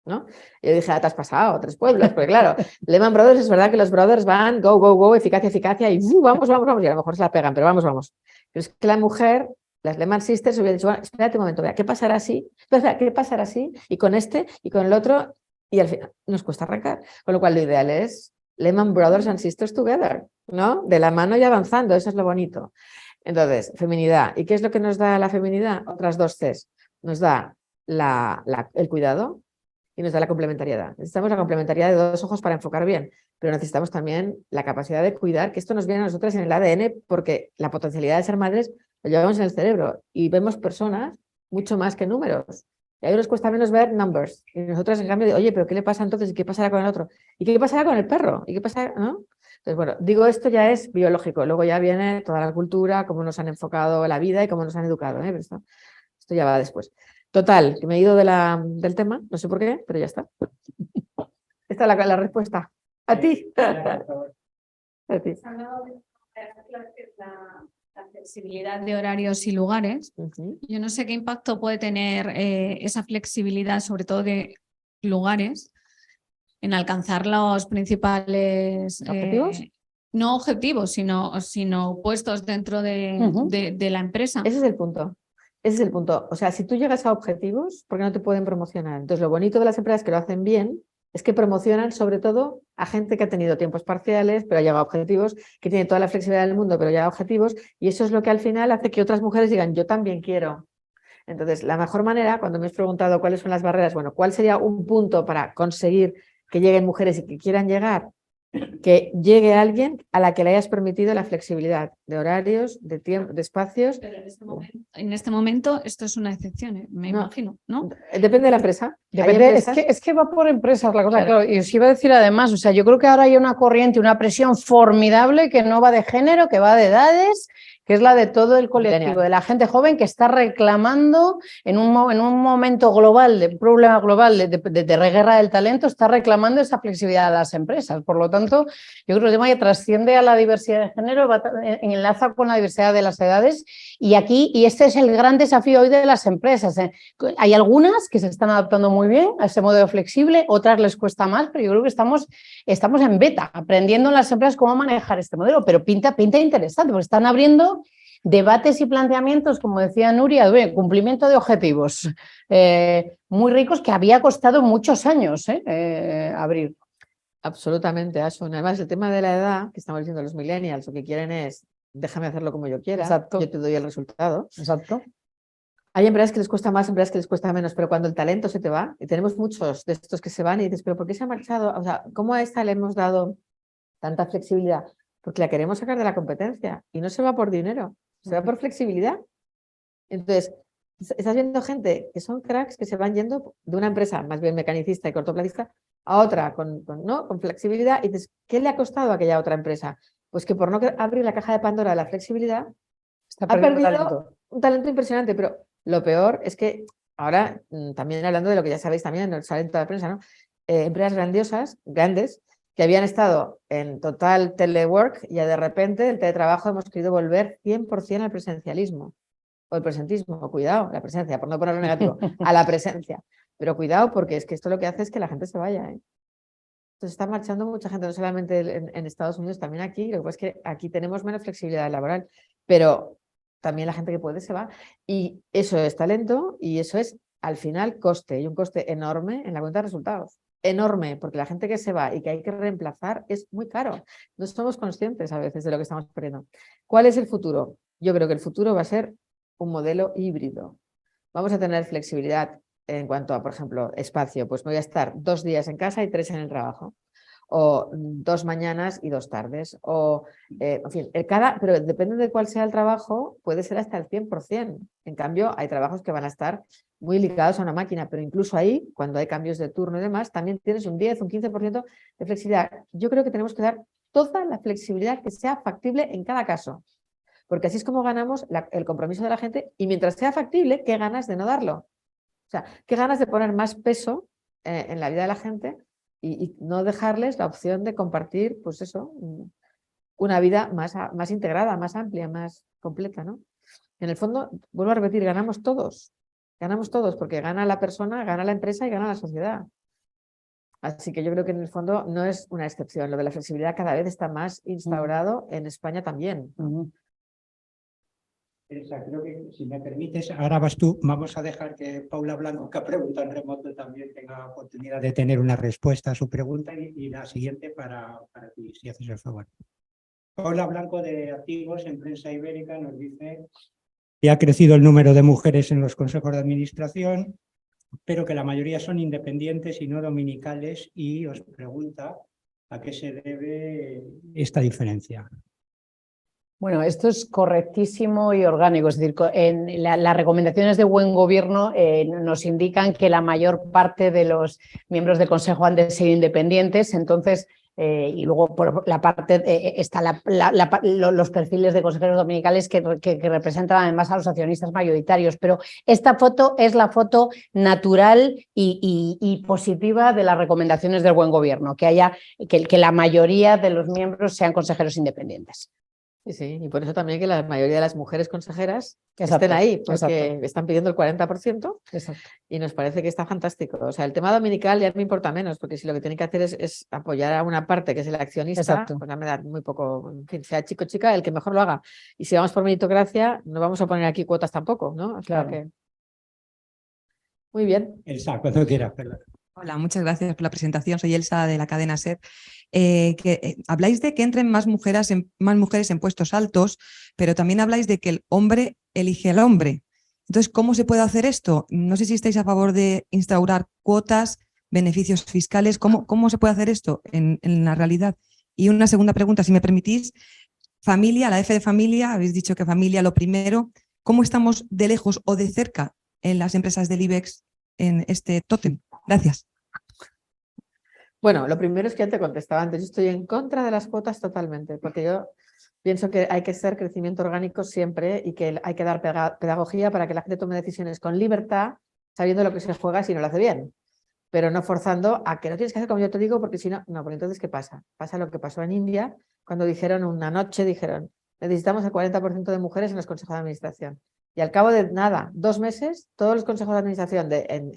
¿no? Y yo dije, te has pasado 3 pueblos, porque claro, Lehman Brothers es verdad que los brothers van, go, eficacia, y vamos, y a lo mejor se la pegan, pero vamos. Pero es que la mujer, las Lehman Sisters, hubiera dicho, bueno, espérate un momento, vea, ¿qué pasará así? ¿Qué pasará así? Y con este, y con el otro, y al final nos cuesta arrancar. Con lo cual lo ideal es Lehman Brothers and Sisters Together, ¿no? De la mano y avanzando, eso es lo bonito. Entonces, feminidad. ¿Y qué es lo que nos da la feminidad? Otras dos Cs. Nos da el cuidado y nos da la complementariedad. Necesitamos la complementariedad de dos ojos para enfocar bien, pero necesitamos también la capacidad de cuidar, que esto nos viene a nosotras en el ADN, porque la potencialidad de ser madres lo llevamos en el cerebro y vemos personas mucho más que números. Y a ellos les cuesta menos ver numbers. Y nosotros, en cambio, oye, ¿pero qué le pasa entonces? ¿Y qué pasará con el otro? ¿Y qué pasará con el perro? ¿Y qué pasará? ¿No? Entonces, bueno, digo, esto ya es biológico. Luego ya viene toda la cultura, cómo nos han enfocado la vida y cómo nos han educado. Pero esto ya va después. Total, que me he ido del tema, no sé por qué, pero ya está. Esta es la respuesta. A ti. A ti. Se ha hablado de la flexibilidad de horarios y lugares. Yo no sé qué impacto puede tener esa flexibilidad, sobre todo de lugares, en alcanzar los principales ¿Objetivos? No objetivos, sino puestos dentro de la empresa. Ese es el punto. Ese es el punto. O sea, si tú llegas a objetivos, ¿por qué no te pueden promocionar? Entonces, lo bonito de las empresas que lo hacen bien es que promocionan sobre todo a gente que ha tenido tiempos parciales, pero ha llegado a objetivos, que tiene toda la flexibilidad del mundo, pero llega a objetivos, y eso es lo que al final hace que otras mujeres digan, yo también quiero. Entonces, la mejor manera, cuando me has preguntado cuáles son las barreras, bueno, ¿cuál sería un punto para conseguir que lleguen mujeres y que quieran llegar? Que llegue alguien a la que le hayas permitido la flexibilidad de horarios, de tiempo, de espacios. Pero en este momento esto es una excepción, me imagino, ¿no? Depende de la empresa. Depende, es que va por empresas la cosa, claro. Y os iba a decir además, o sea, yo creo que ahora hay una corriente, una presión formidable que no va de género, que va de edades, que es la de todo el colectivo, de la gente joven que está reclamando en un momento global, de problema global de reguerra del talento, está reclamando esa flexibilidad de las empresas. Por lo tanto, yo creo que el tema ya trasciende a la diversidad de género, enlaza con la diversidad de las edades y este es el gran desafío hoy de las empresas. Hay algunas que se están adaptando muy bien a ese modelo flexible, otras les cuesta más, pero yo creo que estamos en beta, aprendiendo en las empresas cómo manejar este modelo, pero pinta interesante, porque están abriendo debates y planteamientos, como decía Nuria, de cumplimiento de objetivos muy ricos que había costado muchos años abrir. Absolutamente, Asun. Además, el tema de la edad, que estamos diciendo los millennials, lo que quieren es, déjame hacerlo como yo quiera, Exacto. Yo te doy el resultado. Exacto. Hay empresas que les cuesta más, empresas que les cuesta menos, pero cuando el talento se te va, y tenemos muchos de estos que se van y dices, pero ¿por qué se ha marchado? O sea, ¿cómo a esta le hemos dado tanta flexibilidad? Porque la queremos sacar de la competencia y no se va por dinero, se va por flexibilidad. Entonces, estás viendo gente que son cracks que se van yendo de una empresa más bien mecanicista y cortoplacista a otra con flexibilidad y dices, ¿qué le ha costado a aquella otra empresa? Pues que por no abrir la caja de Pandora de la flexibilidad ha perdido un talento impresionante, pero lo peor es que ahora, también hablando de lo que ya sabéis también en el talento de la prensa, ¿no? Empresas grandes, que habían estado en total telework y de repente el teletrabajo hemos querido volver 100% al presencialismo o el presentismo, cuidado, la presencia, por no ponerlo negativo, a la presencia. Pero cuidado porque es que esto lo que hace es que la gente se vaya. Entonces está marchando mucha gente, no solamente en Estados Unidos, también aquí. Lo que pasa es que aquí tenemos menos flexibilidad laboral, pero también la gente que puede se va. Y eso es talento y eso es al final coste, y un coste enorme en la cuenta de resultados. Enorme, porque la gente que se va y que hay que reemplazar es muy caro. No somos conscientes a veces de lo que estamos perdiendo. ¿Cuál es el futuro? Yo creo que el futuro va a ser un modelo híbrido. Vamos a tener flexibilidad en cuanto a, por ejemplo, espacio. Pues me voy a estar 2 días en casa y 3 en el trabajo. O 2 mañanas y 2 tardes. O, en fin, pero depende de cuál sea el trabajo, puede ser hasta el 100%. En cambio, hay trabajos que van a estar muy ligados a una máquina, pero incluso ahí, cuando hay cambios de turno y demás, también tienes un 10, un 15% de flexibilidad. Yo creo que tenemos que dar toda la flexibilidad que sea factible en cada caso. Porque así es como ganamos el compromiso de la gente y mientras sea factible, qué ganas de no darlo. O sea, qué ganas de poner más peso en la vida de la gente y no dejarles la opción de compartir, pues eso, una vida más integrada, más amplia, más completa, ¿no? En el fondo, vuelvo a repetir, ganamos todos porque gana la persona, gana la empresa y gana la sociedad. Así que yo creo que en el fondo no es una excepción. Lo de la flexibilidad cada vez está más instaurado en España también. Elsa, creo que si me permites, ahora vas tú. Vamos a dejar que Paula Blanco, que ha preguntado en remoto, también tenga oportunidad de tener una respuesta a su pregunta y la siguiente para ti, si haces el favor. Paula Blanco de Activos en Prensa Ibérica nos dice que ha crecido el número de mujeres en los consejos de administración, pero que la mayoría son independientes y no dominicales, y os pregunta a qué se debe esta diferencia. Bueno, esto es correctísimo y orgánico. Es decir, en las recomendaciones de buen gobierno nos indican que la mayor parte de los miembros del Consejo han de ser independientes. Entonces, y luego por la parte está los perfiles de consejeros dominicales que representan además a los accionistas mayoritarios. Pero esta foto es la foto natural y positiva de las recomendaciones del buen gobierno, que la mayoría de los miembros sean consejeros independientes. Sí, sí, y por eso también que la mayoría de las mujeres consejeras Exacto, estén ahí, porque exacto. están pidiendo el 40%. Exacto. Y nos parece que está fantástico. O sea, el tema dominical ya me importa menos, porque si lo que tienen que hacer es apoyar a una parte que es el accionista, Exacto. pues ya me da muy poco, en fin, sea chico o chica, el que mejor lo haga. Y si vamos por meritocracia, no vamos a poner aquí cuotas tampoco, ¿no? O sea Claro. que... Muy bien. Elsa, cuando quieras, perdón. Hola, muchas gracias por la presentación. Soy Elsa de la cadena SER. Habláis de que entren más mujeres en puestos altos, pero también habláis de que el hombre elige al hombre. Entonces, ¿cómo se puede hacer esto? No sé si estáis a favor de instaurar cuotas, beneficios fiscales. ¿Cómo se puede hacer esto en la realidad? Y una segunda pregunta, si me permitís. Familia, la F de familia, habéis dicho que familia lo primero. ¿Cómo estamos de lejos o de cerca en las empresas del IBEX en este tótem? Gracias. Bueno, lo primero es que ya te contestaba antes. Yo estoy en contra de las cuotas totalmente, porque yo pienso que hay que ser crecimiento orgánico siempre y que hay que dar pedagogía para que la gente tome decisiones con libertad, sabiendo lo que se juega si no lo hace bien, pero no forzando a que no tienes que hacer como yo te digo, porque si no, porque entonces ¿qué pasa? Pasa lo que pasó en India, cuando una noche dijeron, necesitamos el 40% de mujeres en los consejos de administración. Y al cabo de nada, 2 meses, todos los consejos de administración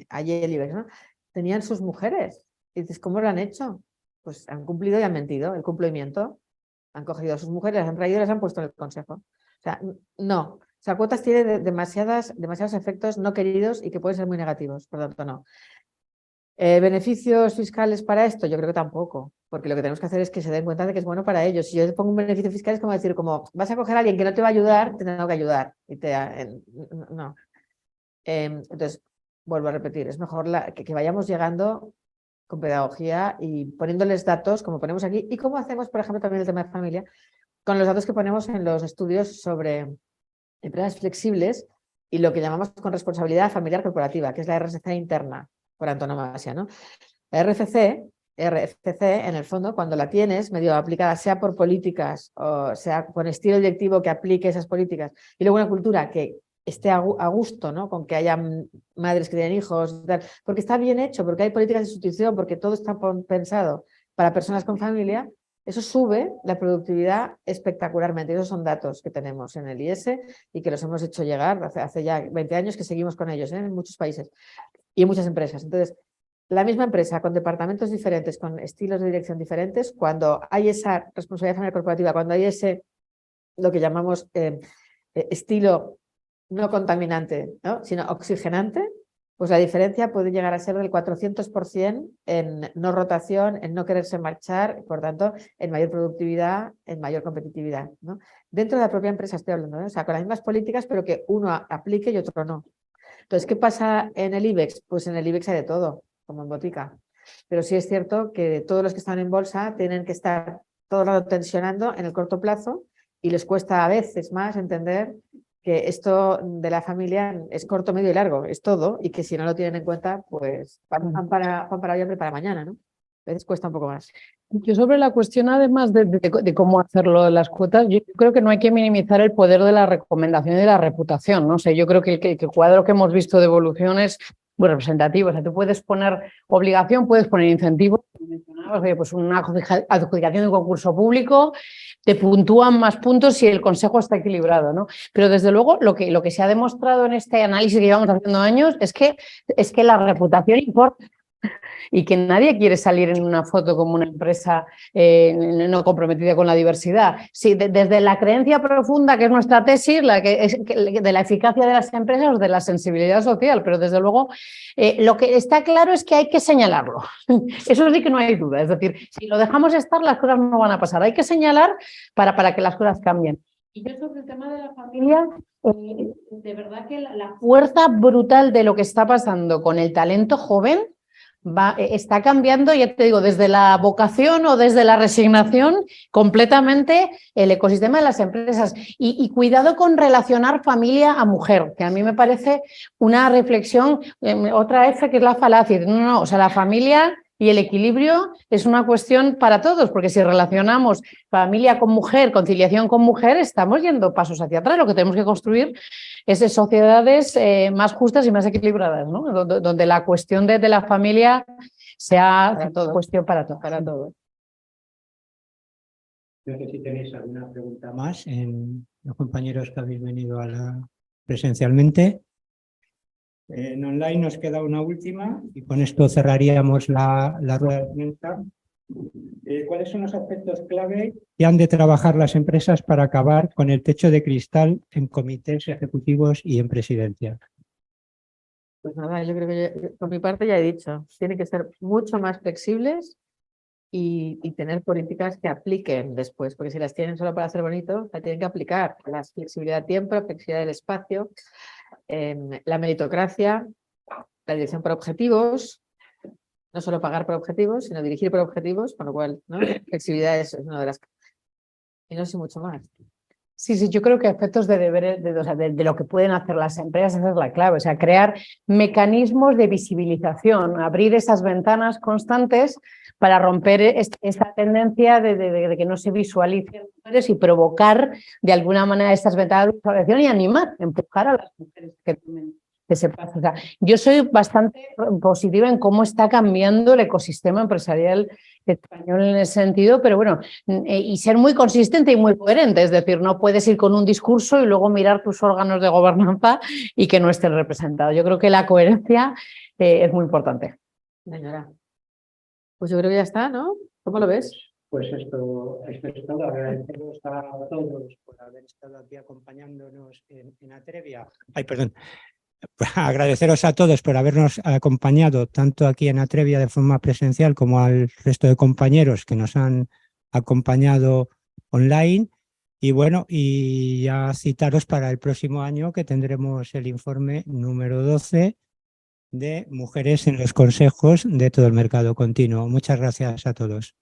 allí el IBEX, ¿no?, tenían sus mujeres. Y dices, ¿cómo lo han hecho? Pues han cumplido y han mentido, el cumplimiento. Han cogido a sus mujeres, las han traído y las han puesto en el consejo. O sea, no. O sea, cuotas tiene demasiados efectos no queridos y que pueden ser muy negativos, por lo tanto no. ¿Beneficios fiscales para esto? Yo creo que tampoco, porque lo que tenemos que hacer es que se den cuenta de que es bueno para ellos. Si yo pongo un beneficio fiscal es como decir, vas a coger a alguien que no te va a ayudar, te tengo que ayudar. No. Entonces, vuelvo a repetir, es mejor que vayamos llegando con pedagogía y poniéndoles datos, como ponemos aquí, y como hacemos, por ejemplo, también el tema de familia, con los datos que ponemos en los estudios sobre empresas flexibles y lo que llamamos con responsabilidad familiar corporativa, que es la RSC interna, por antonomasia, ¿no? La RFC, en el fondo, cuando la tienes medio aplicada, sea por políticas o sea con estilo directivo que aplique esas políticas, y luego una cultura que esté a gusto, ¿no?, con que haya madres que tienen hijos, porque está bien hecho, porque hay políticas de sustitución, porque todo está pensado para personas con familia, eso sube la productividad espectacularmente. Esos son datos que tenemos en el IS y que los hemos hecho llegar hace ya 20 años que seguimos con ellos, en muchos países y en muchas empresas. Entonces, la misma empresa con departamentos diferentes, con estilos de dirección diferentes, cuando hay esa responsabilidad familiar corporativa, cuando hay lo que llamamos estilo no contaminante, ¿no?, sino oxigenante, pues la diferencia puede llegar a ser del 400% en no rotación, en no quererse marchar, por tanto, en mayor productividad, en mayor competitividad, ¿no? Dentro de la propia empresa estoy hablando, ¿no? O sea, con las mismas políticas, pero que uno aplique y otro no. Entonces, ¿qué pasa en el IBEX? Pues en el IBEX hay de todo, como en botica. Pero sí es cierto que todos los que están en bolsa tienen que estar todo el rato tensionando en el corto plazo y les cuesta a veces más entender que esto de la familia es corto, medio y largo, es todo, y que si no lo tienen en cuenta, pues van para hoy, hambre para mañana, ¿no? A veces cuesta un poco más. Yo sobre la cuestión, además de cómo hacerlo de las cuotas, yo creo que no hay que minimizar el poder de la recomendación y de la reputación, ¿no? O sea, yo creo que el cuadro que hemos visto de evolución es muy representativo. O sea, tú puedes poner obligación, puedes poner incentivo. Oye, pues una adjudicación de un concurso público, te puntúan más puntos si el consejo está equilibrado, ¿no? Pero desde luego lo que se ha demostrado en este análisis que llevamos haciendo años es que la reputación importa. y que nadie quiere salir en una foto como una empresa no comprometida con la diversidad. Sí, desde la creencia profunda, que es nuestra tesis, de la eficacia de las empresas, de la sensibilidad social, pero desde luego lo que está claro es que hay que señalarlo. Eso sí que no hay duda. Es decir, si lo dejamos estar, las cosas no van a pasar. Hay que señalar para que las cosas cambien. Y yo sobre el tema de la familia, de verdad que la fuerza brutal de lo que está pasando con el talento joven está cambiando, ya te digo, desde la vocación o desde la resignación, completamente el ecosistema de las empresas. Y cuidado con relacionar familia a mujer, que a mí me parece una reflexión, otra F que es la falacia. No, o sea, la familia y el equilibrio es una cuestión para todos, porque si relacionamos familia con mujer, conciliación con mujer, estamos yendo pasos hacia atrás. Lo que tenemos que construir es sociedades más justas y más equilibradas, ¿no? Donde la cuestión de la familia sea cuestión para todos. Para todo. No sé si tenéis alguna pregunta más en los compañeros que habéis venido presencialmente. En online nos queda una última y con esto cerraríamos la rueda de prensa. ¿Cuáles son los aspectos clave que han de trabajar las empresas para acabar con el techo de cristal en comités ejecutivos y en presidencia? Pues nada, yo creo que por mi parte ya he dicho, tienen que ser mucho más flexibles y tener políticas que apliquen después, porque si las tienen solo para hacer bonito, la tienen que aplicar. La flexibilidad de tiempo, la flexibilidad del espacio, la meritocracia, la dirección por objetivos, no solo pagar por objetivos, sino dirigir por objetivos, con lo cual, ¿no? Flexibilidad es una de las... Y no sé mucho más. Sí, yo creo que efectos de deberes, de lo que pueden hacer las empresas, esa es la clave. O sea, crear mecanismos de visibilización, abrir esas ventanas constantes para romper esta tendencia de que no se visualicen mujeres y provocar de alguna manera estas ventanas de visualización y animar, empujar a las mujeres que tomen ese paso. O sea, yo soy bastante positiva en cómo está cambiando el ecosistema empresarial español en ese sentido, pero bueno, y ser muy consistente y muy coherente, es decir, no puedes ir con un discurso y luego mirar tus órganos de gobernanza y que no estén representados. Yo creo que la coherencia es muy importante. Señora, pues yo creo que ya está, ¿no? ¿Cómo lo ves? Pues esto es todo. Agradeceros a todos por haber estado aquí acompañándonos en Atrevia. Ay, perdón. Agradeceros a todos por habernos acompañado tanto aquí en Atrevia de forma presencial como al resto de compañeros que nos han acompañado online. Y bueno, y ya citaros para el próximo año que tendremos el informe número 12 de mujeres en los consejos de todo el mercado continuo. Muchas gracias a todos.